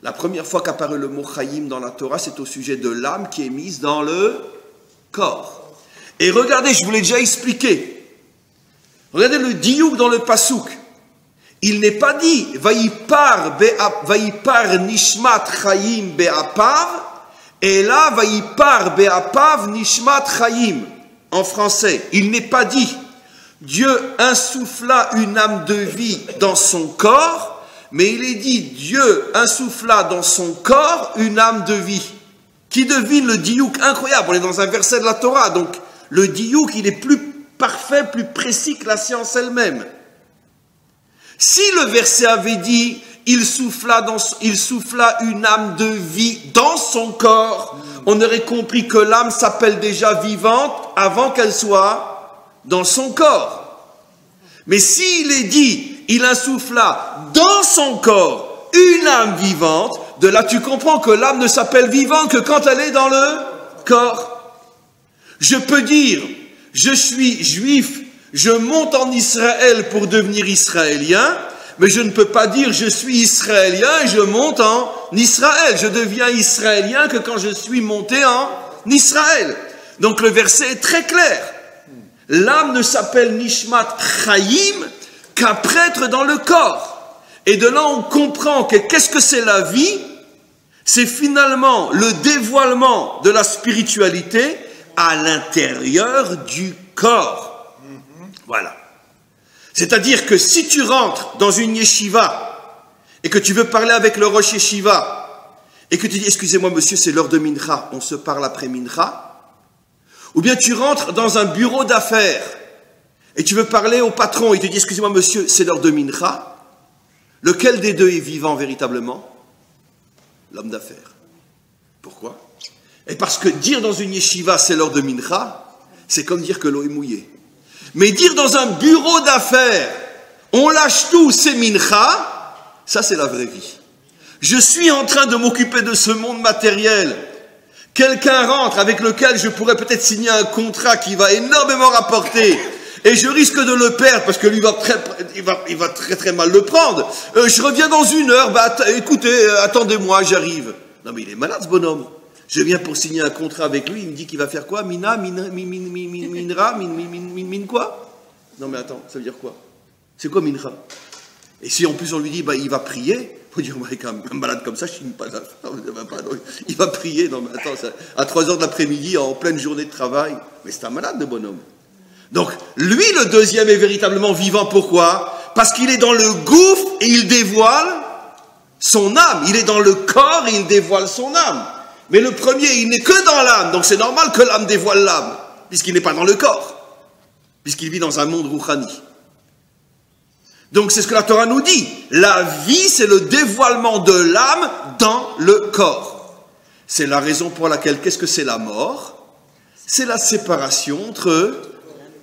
La première fois qu'apparaît le mot Chaim dans la Torah, c'est au sujet de l'âme qui est mise dans le corps. Et regardez, je vous l'ai déjà expliqué. Regardez le diouk dans le pasouk. Il n'est pas dit Vaïpar nishmat Chaim be'apav, et là Vaïpar be'apav nishmat Chaim. En français, il n'est pas dit Dieu insuffla une âme de vie dans son corps, mais il est dit Dieu insuffla dans son corps une âme de vie. Qui devine le diouk incroyable? On est dans un verset de la Torah, donc le diouk il est plus parfait, plus précis que la science elle-même. Si le verset avait dit il souffla une âme de vie dans son corps, on aurait compris que l'âme s'appelle déjà vivante avant qu'elle soit dans son corps. Mais s'il est dit il insuffla dans son corps une âme vivante, de là tu comprends que l'âme ne s'appelle vivante que quand elle est dans le corps. Je peux dire je suis juif, je monte en Israël pour devenir israélien, mais je ne peux pas dire je suis israélien et je monte en Israël. Je deviens israélien que quand je suis monté en Israël. Donc le verset est très clair. L'âme ne s'appelle Nishmat Chaim qu'après être dans le corps. Et de là on comprend que qu'est-ce que c'est la vie? C'est finalement le dévoilement de la spiritualité à l'intérieur du corps. Voilà. C'est-à-dire que si tu rentres dans une yeshiva et que tu veux parler avec le rosh yeshiva et que tu dis « Excusez-moi monsieur, c'est l'heure de mincha, on se parle après mincha » ou bien tu rentres dans un bureau d'affaires et tu veux parler au patron et il te dit « Excusez-moi monsieur, c'est l'heure de mincha » lequel des deux est vivant véritablement? L'homme d'affaires. Pourquoi? Et parce que dire dans une yeshiva c'est l'heure de mincha, c'est comme dire que l'eau est mouillée. Mais dire dans un bureau d'affaires, on lâche tout, c'est mincha, ça c'est la vraie vie. Je suis en train de m'occuper de ce monde matériel. Quelqu'un rentre avec lequel je pourrais peut-être signer un contrat qui va énormément rapporter, et je risque de le perdre parce que lui il va très très mal le prendre. Je reviens dans une heure, écoutez, attendez-moi, j'arrive. Non mais il est malade ce bonhomme. Je viens pour signer un contrat avec lui, il me dit qu'il va faire quoi? Min quoi? Non mais attends, ça veut dire quoi? C'est quoi mincha? Et si en plus on lui dit, il va prier, il faut dire, avec un malade comme ça, je ne signe pas d'affaire. Il va prier, non mais attends, à 3 heures de l'après-midi, en pleine journée de travail. Mais c'est un malade, le bonhomme. Donc, lui, le deuxième, est véritablement vivant. Pourquoi? Parce qu'il est dans le gouffre et il dévoile son âme. Il est dans le corps et il dévoile son âme. Mais le premier, il n'est que dans l'âme. Donc c'est normal que l'âme dévoile l'âme, puisqu'il n'est pas dans le corps, puisqu'il vit dans un monde rouhani. Donc c'est ce que la Torah nous dit. La vie, c'est le dévoilement de l'âme dans le corps. C'est la raison pour laquelle, qu'est-ce que c'est la mort? C'est la séparation entre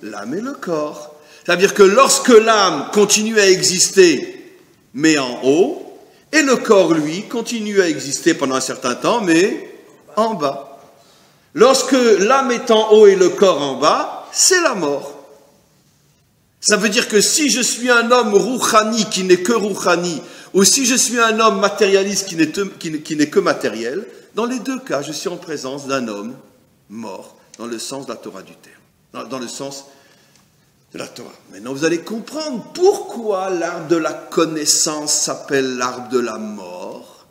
l'âme et le corps. C'est-à-dire que lorsque l'âme continue à exister, mais en haut, et le corps, lui, continue à exister pendant un certain temps, mais en bas. Lorsque l'âme est en haut et le corps en bas, c'est la mort. Ça veut dire que si je suis un homme rouhani qui n'est que rouhani, ou si je suis un homme matérialiste qui n'est que matériel, dans les deux cas, je suis en présence d'un homme mort, dans le sens de la Torah du terme, dans le sens de la Torah. Maintenant, vous allez comprendre pourquoi l'arbre de la connaissance s'appelle l'arbre de la mort.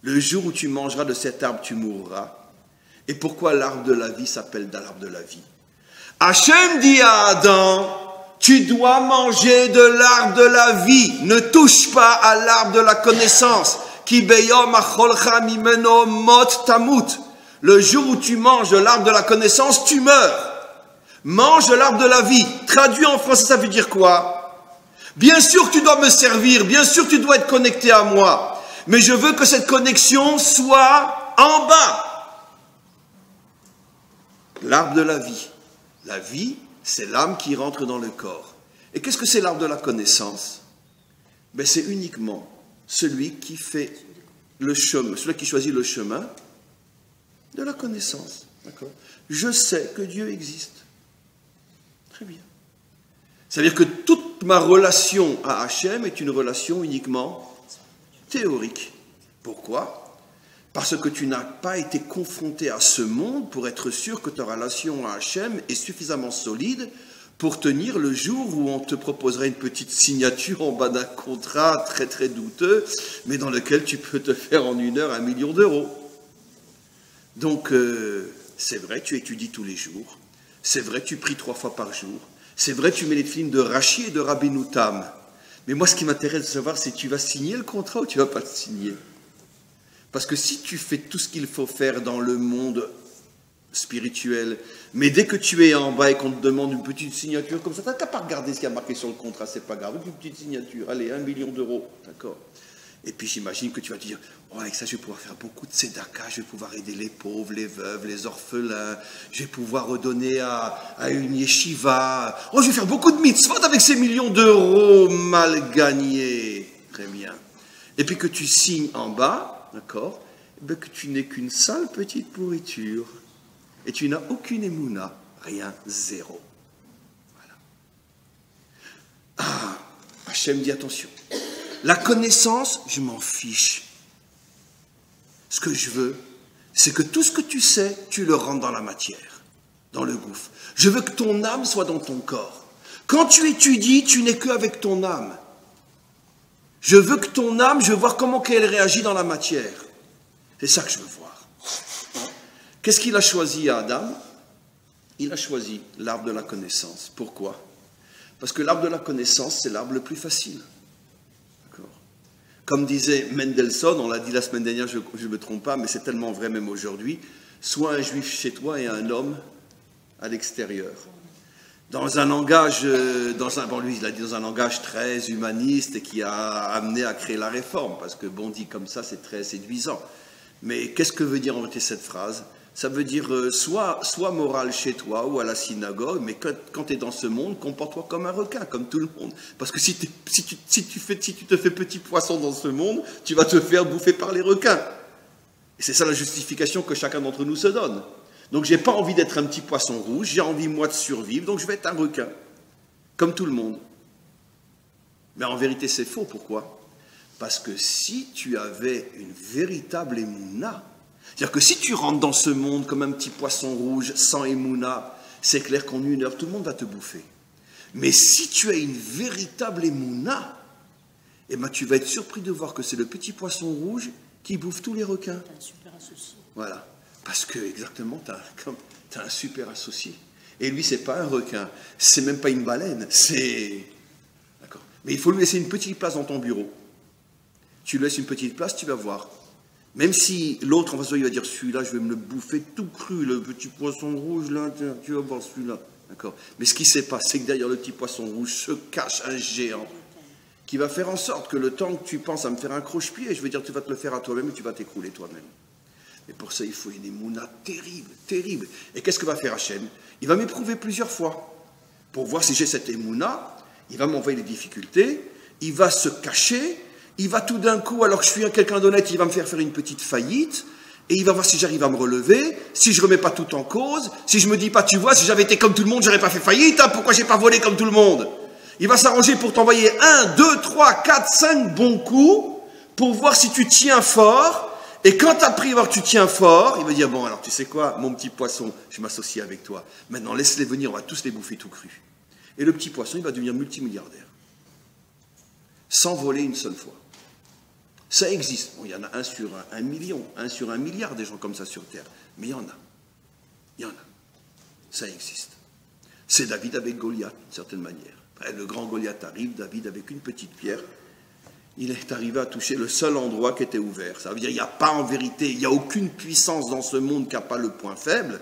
Le jour où tu mangeras de cet arbre, tu mourras. Et pourquoi l'arbre de la vie s'appelle l'arbre de la vie? Hachem dit à Adam, tu dois manger de l'arbre de la vie. Ne touche pas à l'arbre de la connaissance. Ki beyom acholcha mimeno mot tamut. Le jour où tu manges de l'arbre de la connaissance, tu meurs. Mange de l'arbre de la vie. Traduit en français, ça veut dire quoi? Bien sûr que tu dois me servir, bien sûr que tu dois être connecté à moi, mais je veux que cette connexion soit en bas. L'arbre de la vie. La vie, c'est l'âme qui rentre dans le corps. Et qu'est-ce que c'est l'arbre de la connaissance? Ben, c'est uniquement celui qui fait le chemin, celui qui choisit le chemin de la connaissance. D'accord? Je sais que Dieu existe. Très bien. C'est-à-dire que toute ma relation à Hachem est une relation uniquement théorique. Pourquoi? Parce que tu n'as pas été confronté à ce monde pour être sûr que ta relation à Hachem est suffisamment solide pour tenir le jour où on te proposerait une petite signature en bas d'un contrat très très douteux, mais dans lequel tu peux te faire en 1 heure 1 million d'euros. Donc, c'est vrai, tu étudies tous les jours. C'est vrai, tu pries 3 fois par jour. C'est vrai, tu mets les films de Rashi et de Rabbeinu Tam. Mais moi, ce qui m'intéresse de savoir, c'est tu vas signer le contrat ou tu ne vas pas le signer. Parce que si tu fais tout ce qu'il faut faire dans le monde spirituel, mais dès que tu es en bas et qu'on te demande une petite signature comme ça, tu n'as qu'à pas regarder ce qu'il y a marqué sur le contrat, c'est pas grave. Une petite signature, allez, 1 million d'euros, d'accord. Et puis j'imagine que tu vas te dire, oh, avec ça je vais pouvoir faire beaucoup de tzedaka, je vais pouvoir aider les pauvres, les veuves, les orphelins, je vais pouvoir redonner à une yeshiva, oh, je vais faire beaucoup de mitzvot avec ces millions d'euros mal gagnés. Très bien. Et puis que tu signes en bas, d'accord, ben que tu n'es qu'une sale petite pourriture, et tu n'as aucune émouna, rien, zéro. Voilà. Ah, Hachem dit attention. La connaissance, je m'en fiche. Ce que je veux, c'est que tout ce que tu sais, tu le rentres dans la matière, dans le gouffre. Je veux que ton âme soit dans ton corps. Quand tu étudies, tu n'es qu'avec ton âme. Je veux que ton âme, je veux voir comment elle réagit dans la matière. C'est ça que je veux voir. Qu'est-ce qu'il a choisi à Adam? Il a choisi l'arbre de la connaissance. Pourquoi? Parce que l'arbre de la connaissance, c'est l'arbre le plus facile. Comme disait Mendelssohn, on l'a dit la semaine dernière, je ne me trompe pas, mais c'est tellement vrai même aujourd'hui, sois un juif chez toi et un homme à l'extérieur. Dans un langage, lui il a dit dans un langage très humaniste et qui a amené à créer la réforme, parce que bon dit comme ça, c'est très séduisant. Mais qu'est-ce que veut dire en réalité cette phrase? Ça veut dire soit moral chez toi ou à la synagogue, mais quand tu es dans ce monde, comporte-toi comme un requin, comme tout le monde. Parce que si tu te fais petit poisson dans ce monde, tu vas te faire bouffer par les requins. Et c'est ça la justification que chacun d'entre nous se donne. Donc j'ai pas envie d'être un petit poisson rouge, j'ai envie moi de survivre, donc je vais être un requin, comme tout le monde. Mais en vérité c'est faux, pourquoi? Parce que si tu avais une véritable émouna, c'est-à-dire que si tu rentres dans ce monde comme un petit poisson rouge, sans émouna, c'est clair qu'en 1 heure, tout le monde va te bouffer. Mais si tu as une véritable émouna, eh ben, tu vas être surpris de voir que c'est le petit poisson rouge qui bouffe tous les requins. T'as un super associé. Voilà. Parce que, exactement, tu as un super associé. Et lui, c'est pas un requin. C'est même pas une baleine. C'est... D'accord. Mais il faut lui laisser une petite place dans ton bureau. Tu lui laisses une petite place, tu vas voir. Même si l'autre en face de toi, il va dire, celui-là, je vais me le bouffer tout cru, le petit poisson rouge, là, tu vas voir celui-là. D'accord. Mais ce qui ne sait pas, c'est que derrière le petit poisson rouge se cache un géant qui va faire en sorte que le temps que tu penses à me faire un croche-pied, je veux dire, tu vas te le faire à toi-même et tu vas t'écrouler toi-même. Mais pour ça, il faut une émouna terrible, terrible. Et qu'est-ce que va faire Hachem? Il va m'éprouver plusieurs fois. Pour voir si j'ai cette émouna, il va m'envoyer des difficultés, il va se cacher, il va tout d'un coup, alors que je suis quelqu'un d'honnête, il va me faire une petite faillite, et il va voir si j'arrive à me relever, si je ne remets pas tout en cause, si je me dis pas, tu vois, si j'avais été comme tout le monde, j'aurais pas fait faillite, hein, pourquoi j'ai pas volé comme tout le monde? Il va s'arranger pour t'envoyer 1, 2, 3, 4, 5 bons coups, pour voir si tu tiens fort. Et quand tu as pris voir que tu tiens fort, il va dire, bon, alors tu sais quoi, mon petit poisson, je m'associe avec toi. Maintenant, laisse-les venir, on va tous les bouffer tout cru. Et le petit poisson, il va devenir multimilliardaire. Sans voler une seule fois. Ça existe. Bon, il y en a 1 sur 1 million, 1 sur 1 milliard des gens comme ça sur Terre. Mais il y en a. Il y en a. Ça existe. C'est David avec Goliath, d'une certaine manière. Le grand Goliath arrive, David avec une petite pierre. Il est arrivé à toucher le seul endroit qui était ouvert. Ça veut dire qu'il n'y a pas en vérité, il n'y a aucune puissance dans ce monde qui n'a pas le point faible.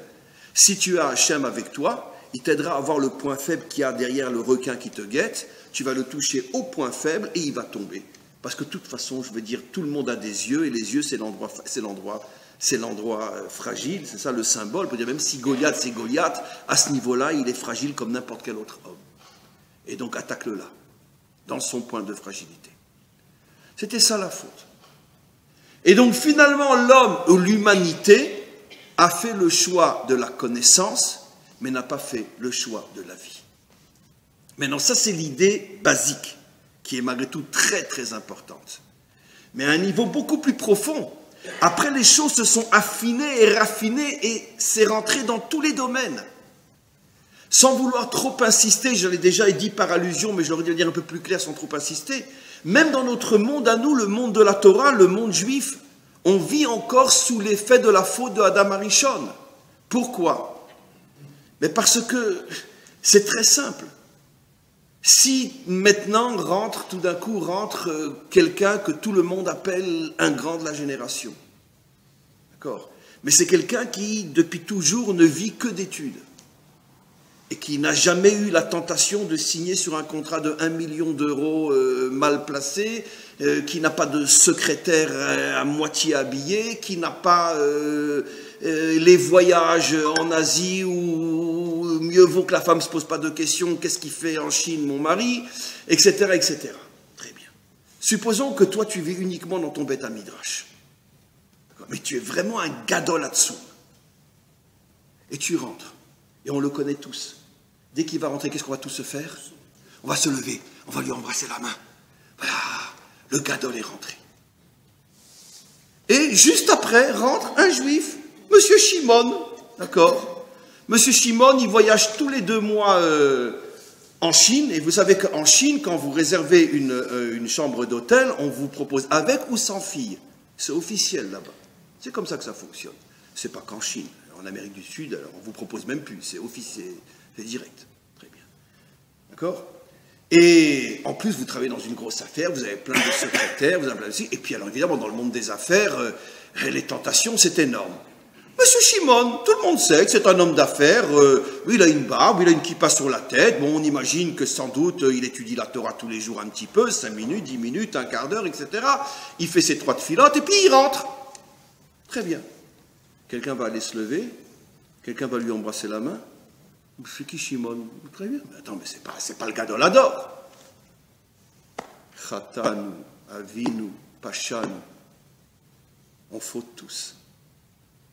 Si tu as Hachem avec toi, il t'aidera à voir le point faible qu'il y a derrière le requin qui te guette. Tu vas le toucher au point faible et il va tomber. Parce que de toute façon, je veux dire, tout le monde a des yeux et les yeux, c'est l'endroit fragile. C'est ça le symbole. Pour dire, même si Goliath, c'est Goliath, à ce niveau-là, il est fragile comme n'importe quel autre homme. Et donc attaque-le là, dans son point de fragilité. C'était ça la faute. Et donc finalement, l'homme ou l'humanité a fait le choix de la connaissance, mais n'a pas fait le choix de la vie. Maintenant, ça c'est l'idée basique, qui est malgré tout très très importante. Mais à un niveau beaucoup plus profond, après les choses se sont affinées et raffinées et c'est rentré dans tous les domaines. Sans vouloir trop insister, je l'ai déjà dit par allusion, mais j'aurais dû le dire un peu plus clair sans trop insister, même dans notre monde à nous, le monde de la Torah, le monde juif, on vit encore sous l'effet de la faute de Adam Arishon. Pourquoi? Mais parce que c'est très simple. Si maintenant tout d'un coup rentre quelqu'un que tout le monde appelle un grand de la génération, d'accord? Mais c'est quelqu'un qui, depuis toujours, ne vit que d'études. Et qui n'a jamais eu la tentation de signer sur un contrat de 1 million d'euros mal placé, qui n'a pas de secrétaire à moitié habillé, qui n'a pas les voyages en Asie où mieux vaut que la femme ne se pose pas de questions, qu'est-ce qu'il fait en Chine, mon mari, etc., etc. Très bien. Supposons que toi, tu vis uniquement dans ton Beth Midrash. Mais tu es vraiment un gadol là-dessous. Et tu rentres. Et on le connaît tous. Dès qu'il va rentrer, qu'est-ce qu'on va tous se faire? On va se lever, on va lui embrasser la main. Voilà, le gadol est rentré. Et juste après, rentre un juif, Monsieur Shimon, d'accord? Monsieur Shimon, il voyage tous les 2 mois en Chine, et vous savez qu'en Chine, quand vous réservez une chambre d'hôtel, on vous propose avec ou sans fille. C'est officiel là-bas. C'est comme ça que ça fonctionne. C'est pas qu'en Chine. En Amérique du Sud, alors on ne vous propose même plus, c'est officiel, c'est direct. Très bien. D'accord? Et en plus, vous travaillez dans une grosse affaire, vous avez plein de secrétaires, vous avez plein de... Et puis alors évidemment, dans le monde des affaires, les tentations, c'est énorme. Monsieur Shimon, tout le monde sait que c'est un homme d'affaires, il a une barbe, il a une kippa sur la tête, bon, on imagine que sans doute, il étudie la Torah tous les jours un petit peu, 5 minutes, 10 minutes, un quart d'heure, etc. Il fait ses 3 tfilotes, et puis il rentre. Très bien. Quelqu'un va aller se lever, quelqu'un va lui embrasser la main. C'est qui Shimon? Très bien. Mais attends, mais c'est pas le gadol ador. Chatanu, Avinu, Pachanu. On faute tous.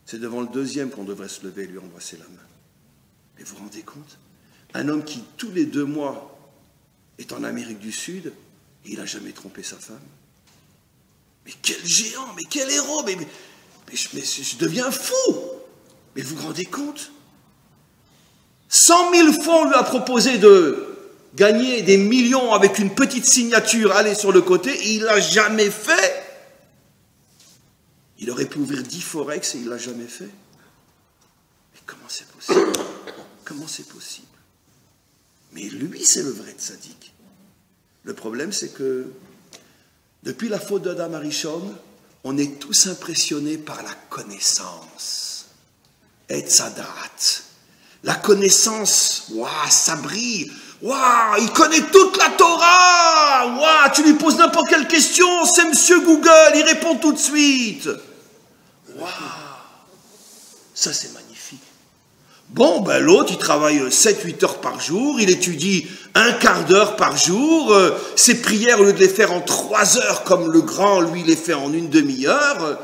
C'est devant le deuxième qu'on devrait se lever et lui embrasser la main. Mais vous vous rendez compte? Un homme qui, tous les 2 mois, est en Amérique du Sud, et il n'a jamais trompé sa femme. Mais quel géant, mais quel héros, mais je deviens fou. Mais vous vous rendez compte? 100 000 fois on lui a proposé de gagner des millions avec une petite signature, aller sur le côté, et il ne l'a jamais fait. Il aurait pu ouvrir 10 forex et il ne l'a jamais fait. Mais comment c'est possible? Comment c'est possible? Mais lui, c'est le vrai tzaddik. Le problème, c'est que depuis la faute d'Adam Arishon, on est tous impressionnés par la connaissance. Et tzadaat. La connaissance, waouh, ça brille. Waouh, il connaît toute la Torah. Waouh, tu lui poses n'importe quelle question, c'est Monsieur Google, il répond tout de suite. Waouh, ça c'est magnifique. Bon, ben l'autre, il travaille 7-8 heures par jour, il étudie un quart d'heure par jour, ses prières, au lieu de les faire en 3 heures comme le grand, lui, il les fait en une demi-heure.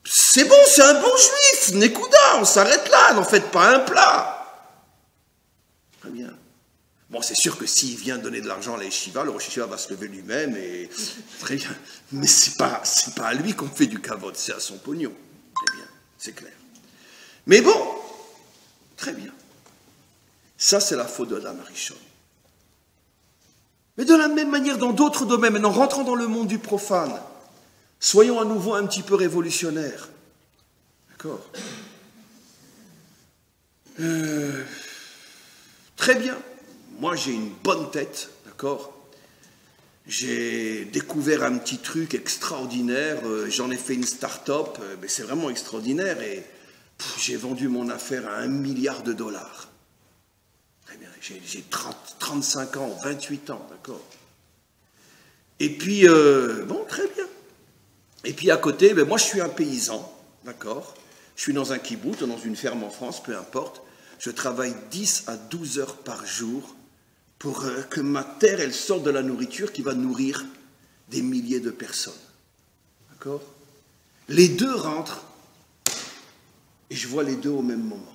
C'est bon, c'est un bon juif, Nekouda, on s'arrête là, n'en faites pas un plat. Très bien. Bon, c'est sûr que s'il vient donner de l'argent à la yeshiva, le Rosh Yeshiva va se lever lui-même, et très bien. Mais c'est pas à lui qu'on fait du kavod, c'est à son pognon. Très bien, c'est clair. Mais bon, très bien. Ça, c'est la faute d'Adam Arishon. Mais de la même manière, dans d'autres domaines, maintenant, rentrant dans le monde du profane, soyons à nouveau un petit peu révolutionnaires. D'accord? Très bien. Moi, j'ai une bonne tête, d'accord? J'ai découvert un petit truc extraordinaire, j'en ai fait une start-up, mais c'est vraiment extraordinaire, et j'ai vendu mon affaire à $1 milliard. Très bien, j'ai 35 ans, 28 ans, d'accord? Et puis, bon, très bien. Et puis à côté, ben moi je suis un paysan, d'accord? Je suis dans un kibboutz, dans une ferme en France, peu importe. Je travaille 10 à 12 heures par jour pour que ma terre, elle sorte de la nourriture qui va nourrir des milliers de personnes. D'accord? Les deux rentrent et je vois les deux au même moment.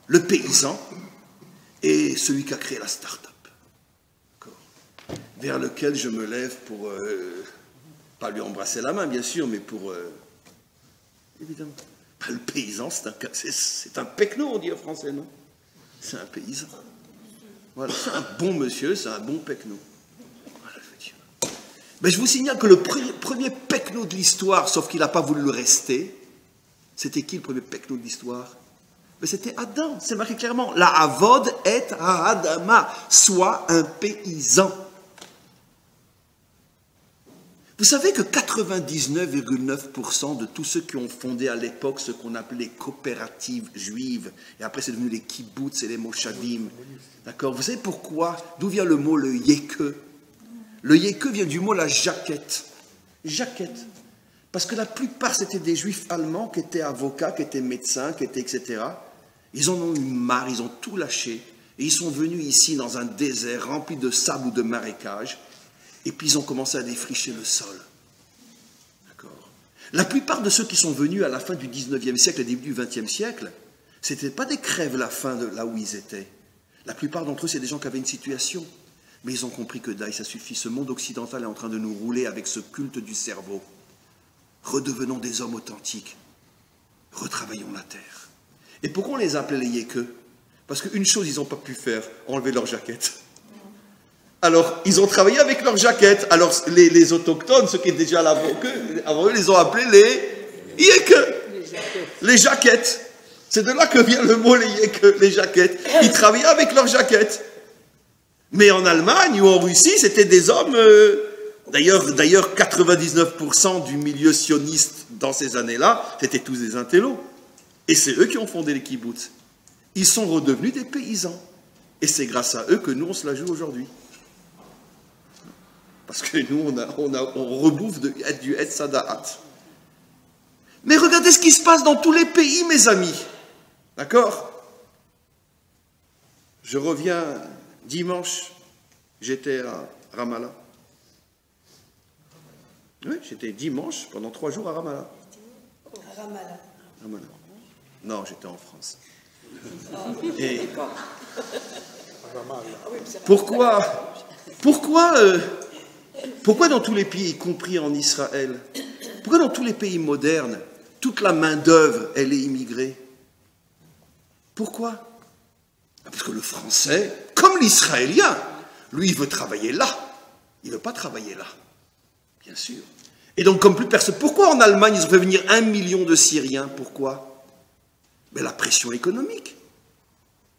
Le paysan et celui qui a créé la start-up. D'accord? Vers lequel je me lève pour... pas lui embrasser la main, bien sûr, mais pour... évidemment. Le paysan, c'est un pecno, on dit en français, non? C'est un paysan. Voilà, c'est un bon monsieur, c'est un bon pecno. Voilà, je veux dire. Mais je vous signale que le premier pecno de l'histoire, sauf qu'il n'a pas voulu le rester, c'était qui le premier pecno de l'histoire? Mais c'était Adam, c'est marqué clairement. La avod est à Adama, soit un paysan. Vous savez que 99,9% de tous ceux qui ont fondé à l'époque ce qu'on appelait les coopératives juives, et après c'est devenu les kibbutz et les moshavim, d'accord? Vous savez pourquoi? D'où vient le mot le yeke? Le yeke vient du mot la jaquette. Jaquette. Parce que la plupart c'était des juifs allemands qui étaient avocats, qui étaient médecins, qui étaient etc. Ils en ont eu marre, ils ont tout lâché, et ils sont venus ici dans un désert rempli de sable ou de marécages. Et puis ils ont commencé à défricher le sol. D'accord? La plupart de ceux qui sont venus à la fin du 19e siècle et début du 20e siècle, ce n'étaient pas des crèves la fin de là où ils étaient. La plupart d'entre eux, c'est des gens qui avaient une situation. Mais ils ont compris que d'ailleurs, ça suffit. Ce monde occidental est en train de nous rouler avec ce culte du cerveau. Redevenons des hommes authentiques. Retravaillons la terre. Et pourquoi on les appelait les yékeux? Parce qu'une chose, ils n'ont pas pu faire, enlever leur jaquette. Alors, ils ont travaillé avec leurs jaquettes. Alors, les autochtones, ceux qui étaient déjà là avant eux, les ont appelés les yékeux. Les jaquettes. C'est de là que vient le mot les yékeux, les jaquettes. Ils travaillaient avec leurs jaquettes. Mais en Allemagne ou en Russie, c'était des hommes... D'ailleurs, 99% du milieu sioniste dans ces années-là, c'était tous des intellos. Et c'est eux qui ont fondé les kibbutz. Ils sont redevenus des paysans. Et c'est grâce à eux que nous, on se la joue aujourd'hui. Parce que nous, on rebouffe du Etz Sadaat. Mais regardez ce qui se passe dans tous les pays, mes amis. D'accord? Je reviens dimanche, j'étais à Ramallah. Oui, j'étais dimanche pendant 3 jours à Ramallah. À Ramallah. Ramallah. Non, j'étais en France. Et pourquoi dans tous les pays, y compris en Israël, pourquoi dans tous les pays modernes, toute la main-d'œuvre, elle est immigrée? Pourquoi? Parce que le français, comme l'israélien, Lui, il veut travailler là. Il ne veut pas travailler là, bien sûr. Et donc, comme plus personne... Pourquoi en Allemagne, ils ont fait venir 1 million de Syriens? Pourquoi? Mais la pression économique.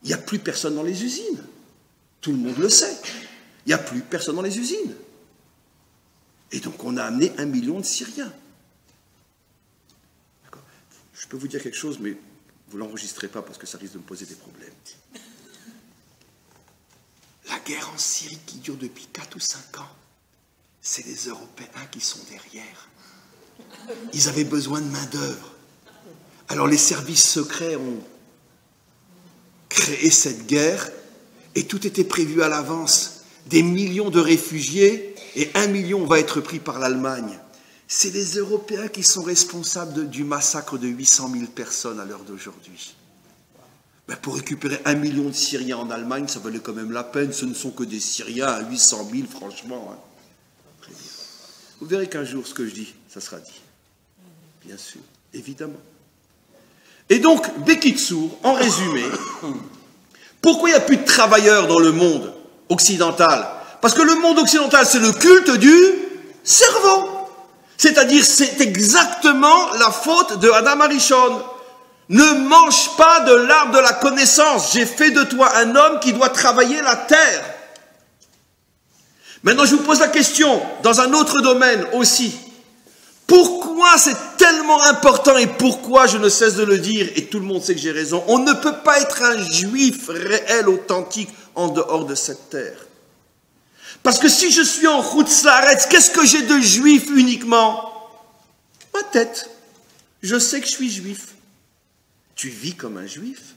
Il n'y a plus personne dans les usines. Tout le monde le sait. Il n'y a plus personne dans les usines. Et donc, on a amené 1 million de Syriens. Je peux vous dire quelque chose, mais vous ne l'enregistrez pas parce que ça risque de me poser des problèmes. La guerre en Syrie qui dure depuis 4 ou 5 ans, c'est les Européens qui sont derrière. Ils avaient besoin de main-d'œuvre. Alors les services secrets ont créé cette guerre et tout était prévu à l'avance. Des millions de réfugiés et 1 million va être pris par l'Allemagne. C'est les Européens qui sont responsables du massacre de 800 000 personnes à l'heure d'aujourd'hui. Ben pour récupérer 1 million de Syriens en Allemagne, ça valait quand même la peine. Ce ne sont que des Syriens à 800 000, franchement. Hein. Très bien. Vous verrez qu'un jour, ce que je dis, ça sera dit. Bien sûr, évidemment. Et donc, Bekitsour, en résumé, pourquoi il n'y a plus de travailleurs dans le monde occidental? Parce que le monde occidental, c'est le culte du cerveau. C'est-à-dire, c'est exactement la faute de Adam Arishon. Ne mange pas de l'arbre de la connaissance. J'ai fait de toi un homme qui doit travailler la terre. Maintenant, je vous pose la question, dans un autre domaine aussi. Pourquoi c'est tellement important et pourquoi je ne cesse de le dire, et tout le monde sait que j'ai raison, on ne peut pas être un juif réel, authentique, en dehors de cette terre. Parce que si je suis en Chutz Laaretz, qu'est-ce que j'ai de juif uniquement? Ma tête. Je sais que je suis juif. Tu vis comme un juif?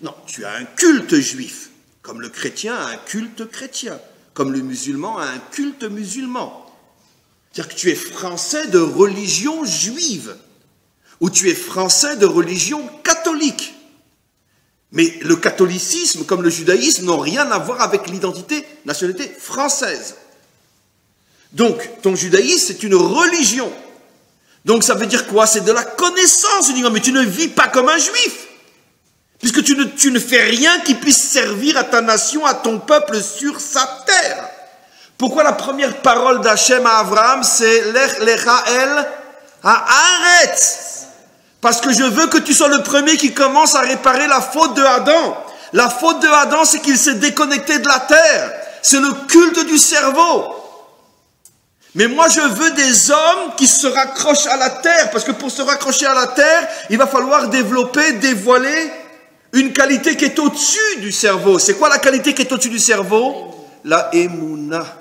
Non, tu as un culte juif. Comme le chrétien a un culte chrétien. Comme le musulman a un culte musulman. C'est-à-dire que tu es français de religion juive. Ou tu es français de religion catholique. Mais le catholicisme, comme le judaïsme, n'ont rien à voir avec l'identité, nationalité française. Donc, ton judaïsme, c'est une religion. Donc, ça veut dire quoi? C'est de la connaissance uniquement, mais tu ne vis pas comme un juif. Puisque tu ne fais rien qui puisse servir à ta nation, à ton peuple sur sa terre. Pourquoi la première parole d'Hachem à Abraham, c'est « Lech lecha el haaretz » ? Parce que je veux que tu sois le premier qui commence à réparer la faute de Adam. La faute de Adam, c'est qu'il s'est déconnecté de la terre. C'est le culte du cerveau. Mais moi, je veux des hommes qui se raccrochent à la terre. Parce que pour se raccrocher à la terre, il va falloir développer, dévoiler une qualité qui est au-dessus du cerveau. C'est quoi la qualité qui est au-dessus du cerveau? La émouna.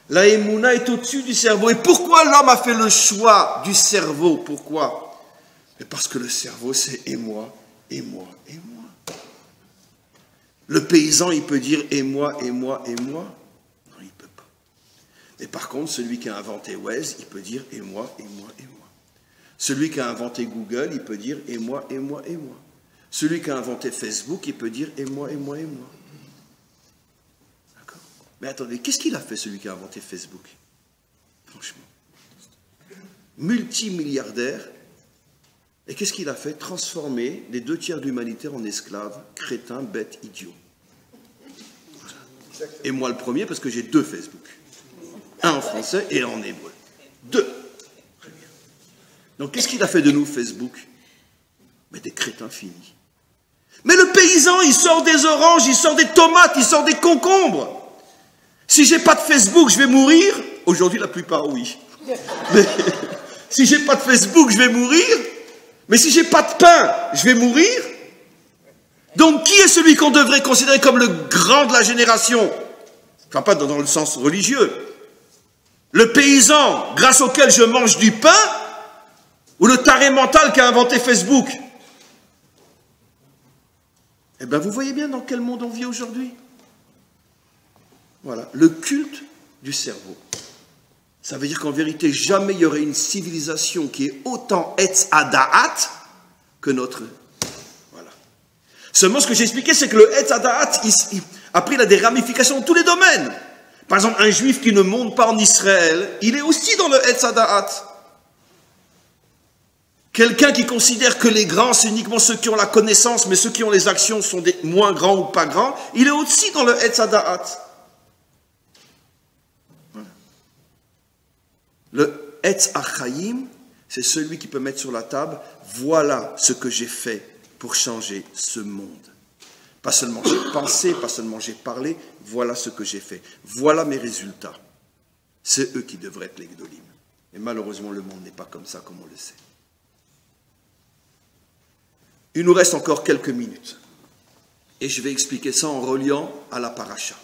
La émouna est au-dessus du cerveau. Et pourquoi l'homme a fait le choix du cerveau? Pourquoi? Mais parce que le cerveau, c'est et moi, et moi, et moi. Le paysan, il peut dire et moi, et moi, et moi. Non, il ne peut pas. Mais par contre, celui qui a inventé Waze, il peut dire et moi, et moi, et moi. Celui qui a inventé Google, il peut dire et moi, et moi, et moi. Celui qui a inventé Facebook, il peut dire et moi, et moi, et moi. D'accord? Mais attendez, qu'est-ce qu'il a fait, celui qui a inventé Facebook? Franchement. Multimilliardaire. Et qu'est-ce qu'il a fait? Transformer les 2 tiers de l'humanité en esclaves, crétins, bêtes, idiots. Voilà. Et moi le premier, parce que j'ai 2 Facebook. Un en français et un en hébreu. 2. Très bien. Donc qu'est-ce qu'il a fait de nous, Facebook? Mais des crétins finis. Mais le paysan, il sort des oranges, il sort des tomates, il sort des concombres. Si j'ai pas de Facebook, je vais mourir. Aujourd'hui, la plupart, oui. Mais si j'ai pas de Facebook, je vais mourir. Mais si j'ai pas de pain, je vais mourir. Donc, qui est celui qu'on devrait considérer comme le grand de la génération? Enfin, pas dans le sens religieux. Le paysan, grâce auquel je mange du pain, ou le taré mental qui a inventé Facebook? Eh bien, vous voyez bien dans quel monde on vit aujourd'hui. Voilà, le culte du cerveau. Ça veut dire qu'en vérité, jamais il y aurait une civilisation qui est autant Etz Hadaat que notre. Voilà. Seulement, ce que j'ai expliqué, c'est que le Etz Hadaat, après, il a des ramifications dans tous les domaines. Par exemple, un juif qui ne monte pas en Israël, il est aussi dans le Etz Hadaat. Quelqu'un qui considère que les grands, c'est uniquement ceux qui ont la connaissance, mais ceux qui ont les actions sont des moins grands ou pas grands, il est aussi dans le Etz Hadaat. Le Etz Achayim, c'est celui qui peut mettre sur la table, voilà ce que j'ai fait pour changer ce monde. Pas seulement j'ai pensé, pas seulement j'ai parlé, voilà ce que j'ai fait. Voilà mes résultats. C'est eux qui devraient être les Gdolim. Et malheureusement, le monde n'est pas comme ça, comme on le sait. Il nous reste encore quelques minutes. Et je vais expliquer ça en reliant à la paracha.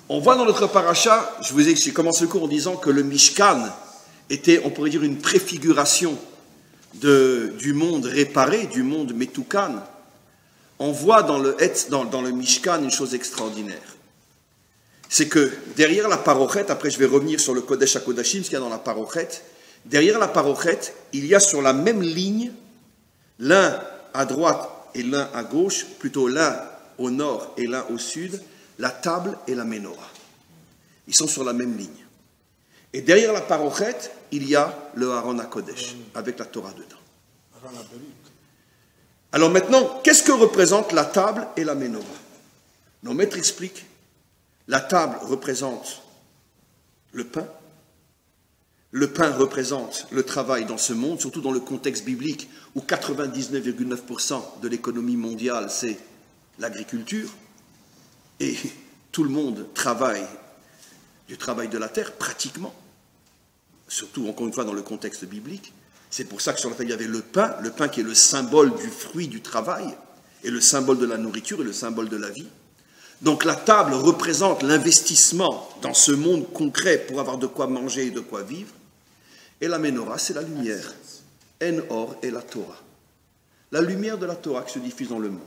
On voit dans notre paracha, j'ai commencé le cours en disant que le Mishkan était, on pourrait dire, une préfiguration du monde réparé, du monde Metoukan. On voit dans le Mishkan une chose extraordinaire. C'est que derrière la parochet, après je vais revenir sur le Kodesh HaKodashim, ce qu'il y a dans la parochet, derrière la parochet, il y a sur la même ligne, l'un à droite et l'un à gauche, plutôt l'un au nord et l'un au sud, la table et la menorah. Ils sont sur la même ligne. Et derrière la parochet, il y a le Aaron HaKodesh, avec la Torah dedans. Alors maintenant, qu'est-ce que représentent la table et la menorah? Nos maîtres expliquent. La table représente le pain. Le pain représente le travail dans ce monde, surtout dans le contexte biblique où 99,9% de l'économie mondiale, c'est l'agriculture. Et tout le monde travaille du travail de la terre, pratiquement. Surtout, encore une fois, dans le contexte biblique. C'est pour ça que sur la table, il y avait le pain qui est le symbole du fruit du travail, et le symbole de la nourriture, et le symbole de la vie. Donc la table représente l'investissement dans ce monde concret pour avoir de quoi manger et de quoi vivre. Et la menorah, c'est la lumière. En or et la Torah. La lumière de la Torah qui se diffuse dans le monde.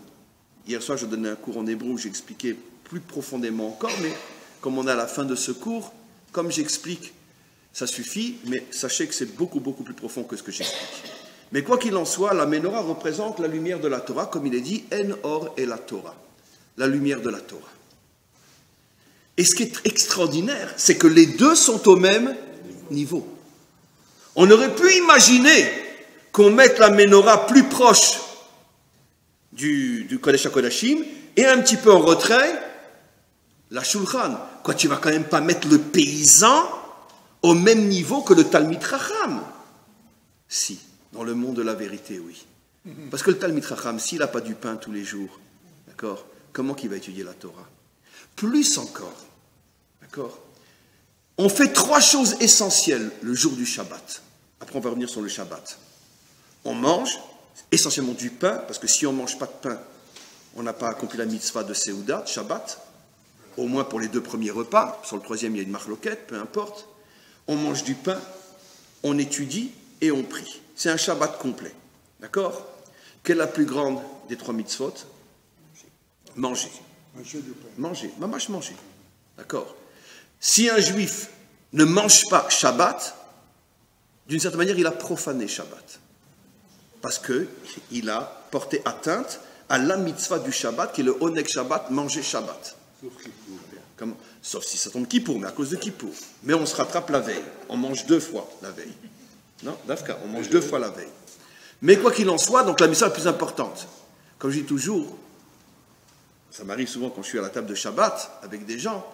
Hier soir, je donnais un cours en hébreu où j'expliquais plus profondément encore, mais comme on est à la fin de ce cours, comme j'explique, ça suffit, mais sachez que c'est beaucoup, beaucoup plus profond que ce que j'explique. Mais quoi qu'il en soit, la menorah représente la lumière de la Torah, comme il est dit, En or et la Torah. La lumière de la Torah. Et ce qui est extraordinaire, c'est que les deux sont au même niveau. On aurait pu imaginer qu'on mette la menorah plus proche du Kodesh HaKodashim et un petit peu en retrait, la Shulchan. Quoi, tu vas quand même pas mettre le paysan au même niveau que le Talmid Chacham? Si, dans le monde de la vérité, oui. Parce que le Talmid Chacham, s'il n'a pas du pain tous les jours, d'accord, comment qu'il va étudier la Torah? Plus encore, d'accord? On fait 3 choses essentielles le jour du Shabbat. Après, on va revenir sur le Shabbat. On mange essentiellement du pain, parce que si on ne mange pas de pain, on n'a pas accompli la mitzvah de Seudat, Shabbat, au moins pour les 2 premiers repas. Sur le 3e, il y a une marloquette, peu importe. On mange du pain, on étudie et on prie. C'est un Shabbat complet, d'accord? Quelle est la plus grande des 3 mitzvot? Manger. Manger, mamash manger. D'accord? Si un juif ne mange pas Shabbat, d'une certaine manière, il a profané Shabbat. Parce qu'il a porté atteinte à la mitzvah du Shabbat, qui est le Oneg Shabbat, manger Shabbat. Sauf si ça tombe Kippour, mais à cause de Kippour. Mais on se rattrape la veille. On mange 2 fois la veille. Non, Dafka, on mange 2 fois la veille. Mais quoi qu'il en soit, donc la mitzvah la plus importante. Comme je dis toujours, ça m'arrive souvent quand je suis à la table de Shabbat avec des gens,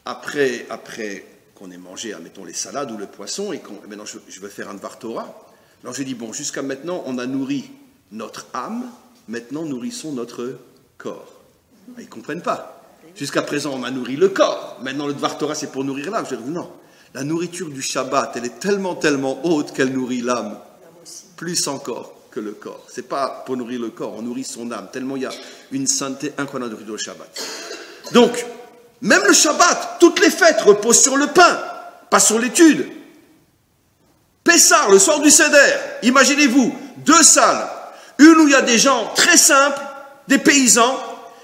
après qu'on ait mangé, admettons, les salades ou le poisson, et maintenant je veux faire un Dvar Torah. Alors je dis, bon, jusqu'à maintenant, on a nourri notre âme, maintenant nourrissons notre corps. Ils ne comprennent pas. Jusqu'à présent, on a nourri le corps. Maintenant, le Dvar Torah, c'est pour nourrir l'âme. Je dis, non, la nourriture du Shabbat, elle est tellement, tellement haute qu'elle nourrit l'âme, plus encore que le corps. Ce n'est pas pour nourrir le corps, on nourrit son âme, tellement il y a une sainteté incroyable dans le Shabbat. Donc, même le Shabbat, toutes les fêtes reposent sur le pain, pas sur l'étude. Pessah, le soir du Seder, imaginez-vous, 2 salles. Une où il y a des gens très simples, des paysans,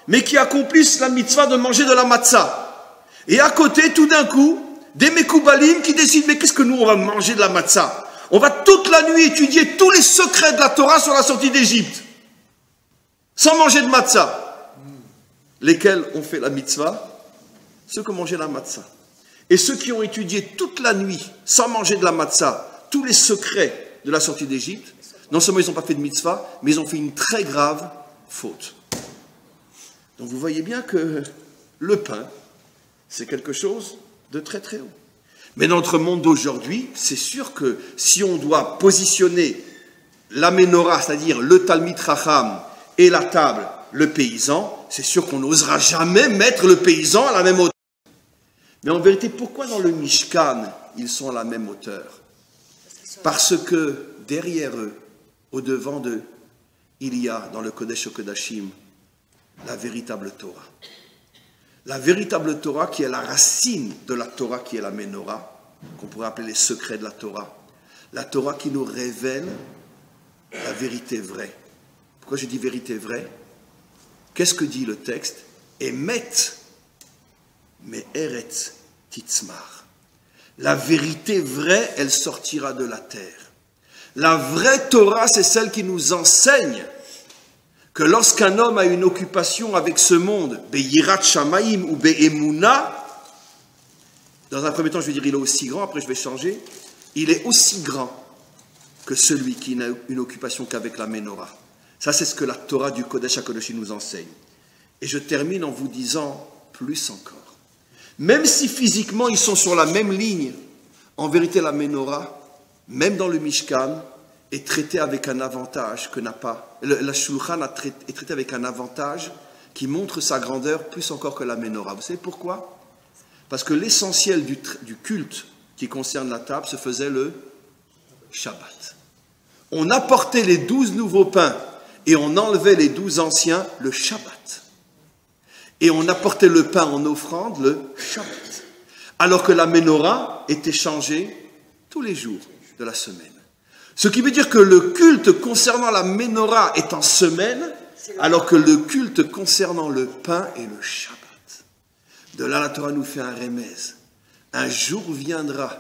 mais qui accomplissent la mitzvah de manger de la matzah. Et à côté, tout d'un coup, des Mekoubalim qui décident, mais qu'est-ce que nous, on va manger de la matzah? On va toute la nuit étudier tous les secrets de la Torah sur la sortie d'Égypte, sans manger de matzah. Lesquels ont fait la mitzvah? Ceux qui ont mangé la matzah. Et ceux qui ont étudié toute la nuit, sans manger de la matzah, tous les secrets de la sortie d'Égypte, non seulement ils n'ont pas fait de mitzvah, mais ils ont fait une très grave faute. Donc vous voyez bien que le pain, c'est quelque chose de très très haut. Mais dans notre monde d'aujourd'hui, c'est sûr que si on doit positionner la menorah, c'est-à-dire le Talmid Chacham, et la table, le paysan, c'est sûr qu'on n'osera jamais mettre le paysan à la même hauteur. Mais en vérité, pourquoi dans le Mishkan, ils sont à la même hauteur? Parce que derrière eux, au-devant d'eux, il y a dans le Kodesh HaKodashim la véritable Torah. La véritable Torah qui est la racine de la Torah qui est la Menorah, qu'on pourrait appeler les secrets de la Torah. La Torah qui nous révèle la vérité vraie. Pourquoi je dis vérité vraie? Qu'est-ce que dit le texte? Emet, mais Eretz Titzmar. La vérité vraie, elle sortira de la terre. La vraie Torah, c'est celle qui nous enseigne que lorsqu'un homme a une occupation avec ce monde, Beyirat Shamaim ou Be'emuna, dans un premier temps, je vais dire il est aussi grand, après je vais changer, il est aussi grand que celui qui n'a une occupation qu'avec la Menorah. Ça, c'est ce que la Torah du Kodesh HaKodashim nous enseigne. Et je termine en vous disant plus encore. Même si physiquement ils sont sur la même ligne, en vérité la Menorah, même dans le Mishkan, est traitée avec un avantage que n'a pas. La Shulchan est traitée avec un avantage qui montre sa grandeur plus encore que la Menorah. Vous savez pourquoi? Parce que l'essentiel du culte qui concerne la table se faisait le Shabbat. On apportait les 12 nouveaux pains et on enlevait les 12 anciens le Shabbat. Et on apportait le pain en offrande le Shabbat. Alors que la Menorah était changée tous les jours de la semaine. Ce qui veut dire que le culte concernant la Menorah est en semaine, alors que le culte concernant le pain est le Shabbat. De là, la Torah nous fait un remèze. Un jour viendra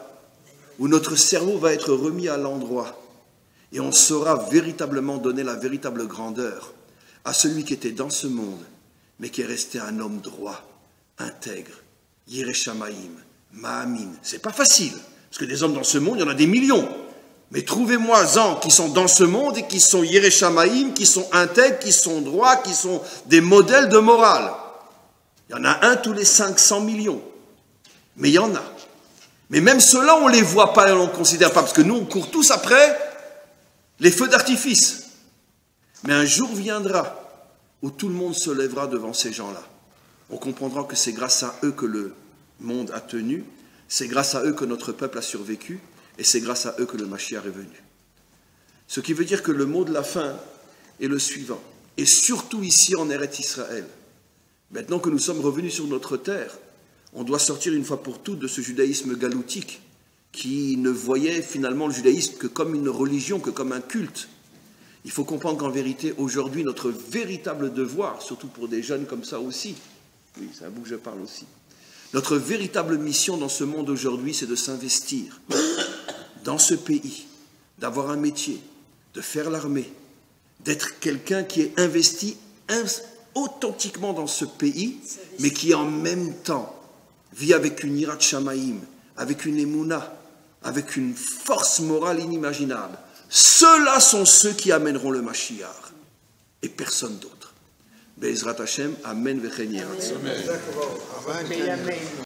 où notre cerveau va être remis à l'endroit et on saura véritablement donner la véritable grandeur à celui qui était dans ce monde, mais qui est resté un homme droit, intègre, Yireh Shamayim, Ma'amin. C'est pas facile, parce que des hommes dans ce monde, il y en a des millions. Mais trouvez-moi-en qui sont dans ce monde et qui sont Yireh Shamayim, qui sont intègres, qui sont droits, qui sont des modèles de morale. Il y en a un tous les 500 millions. Mais il y en a. Mais même ceux-là, on ne les voit pas et on ne les considère pas, parce que nous, on court tous après les feux d'artifice. Mais un jour viendra où tout le monde se lèvera devant ces gens-là. On comprendra que c'est grâce à eux que le monde a tenu, c'est grâce à eux que notre peuple a survécu, et c'est grâce à eux que le Mashiach est venu. Ce qui veut dire que le mot de la fin est le suivant, et surtout ici en Eretz Israël. Maintenant que nous sommes revenus sur notre terre, on doit sortir une fois pour toutes de ce judaïsme galoutique qui ne voyait finalement le judaïsme que comme une religion, que comme un culte. Il faut comprendre qu'en vérité, aujourd'hui, notre véritable devoir, surtout pour des jeunes comme ça aussi, oui, c'est à vous que je parle aussi, notre véritable mission dans ce monde aujourd'hui, c'est de s'investir dans ce pays, d'avoir un métier, de faire l'armée, d'être quelqu'un qui est investi authentiquement dans ce pays, mais qui en même temps vit avec une Yirat Shamaim, avec une Emouna, avec une force morale inimaginable. Ceux-là sont ceux qui amèneront le Mashiach, et personne d'autre. Be'ezrat Hashem, Amen v'chen Yeh Ratzon.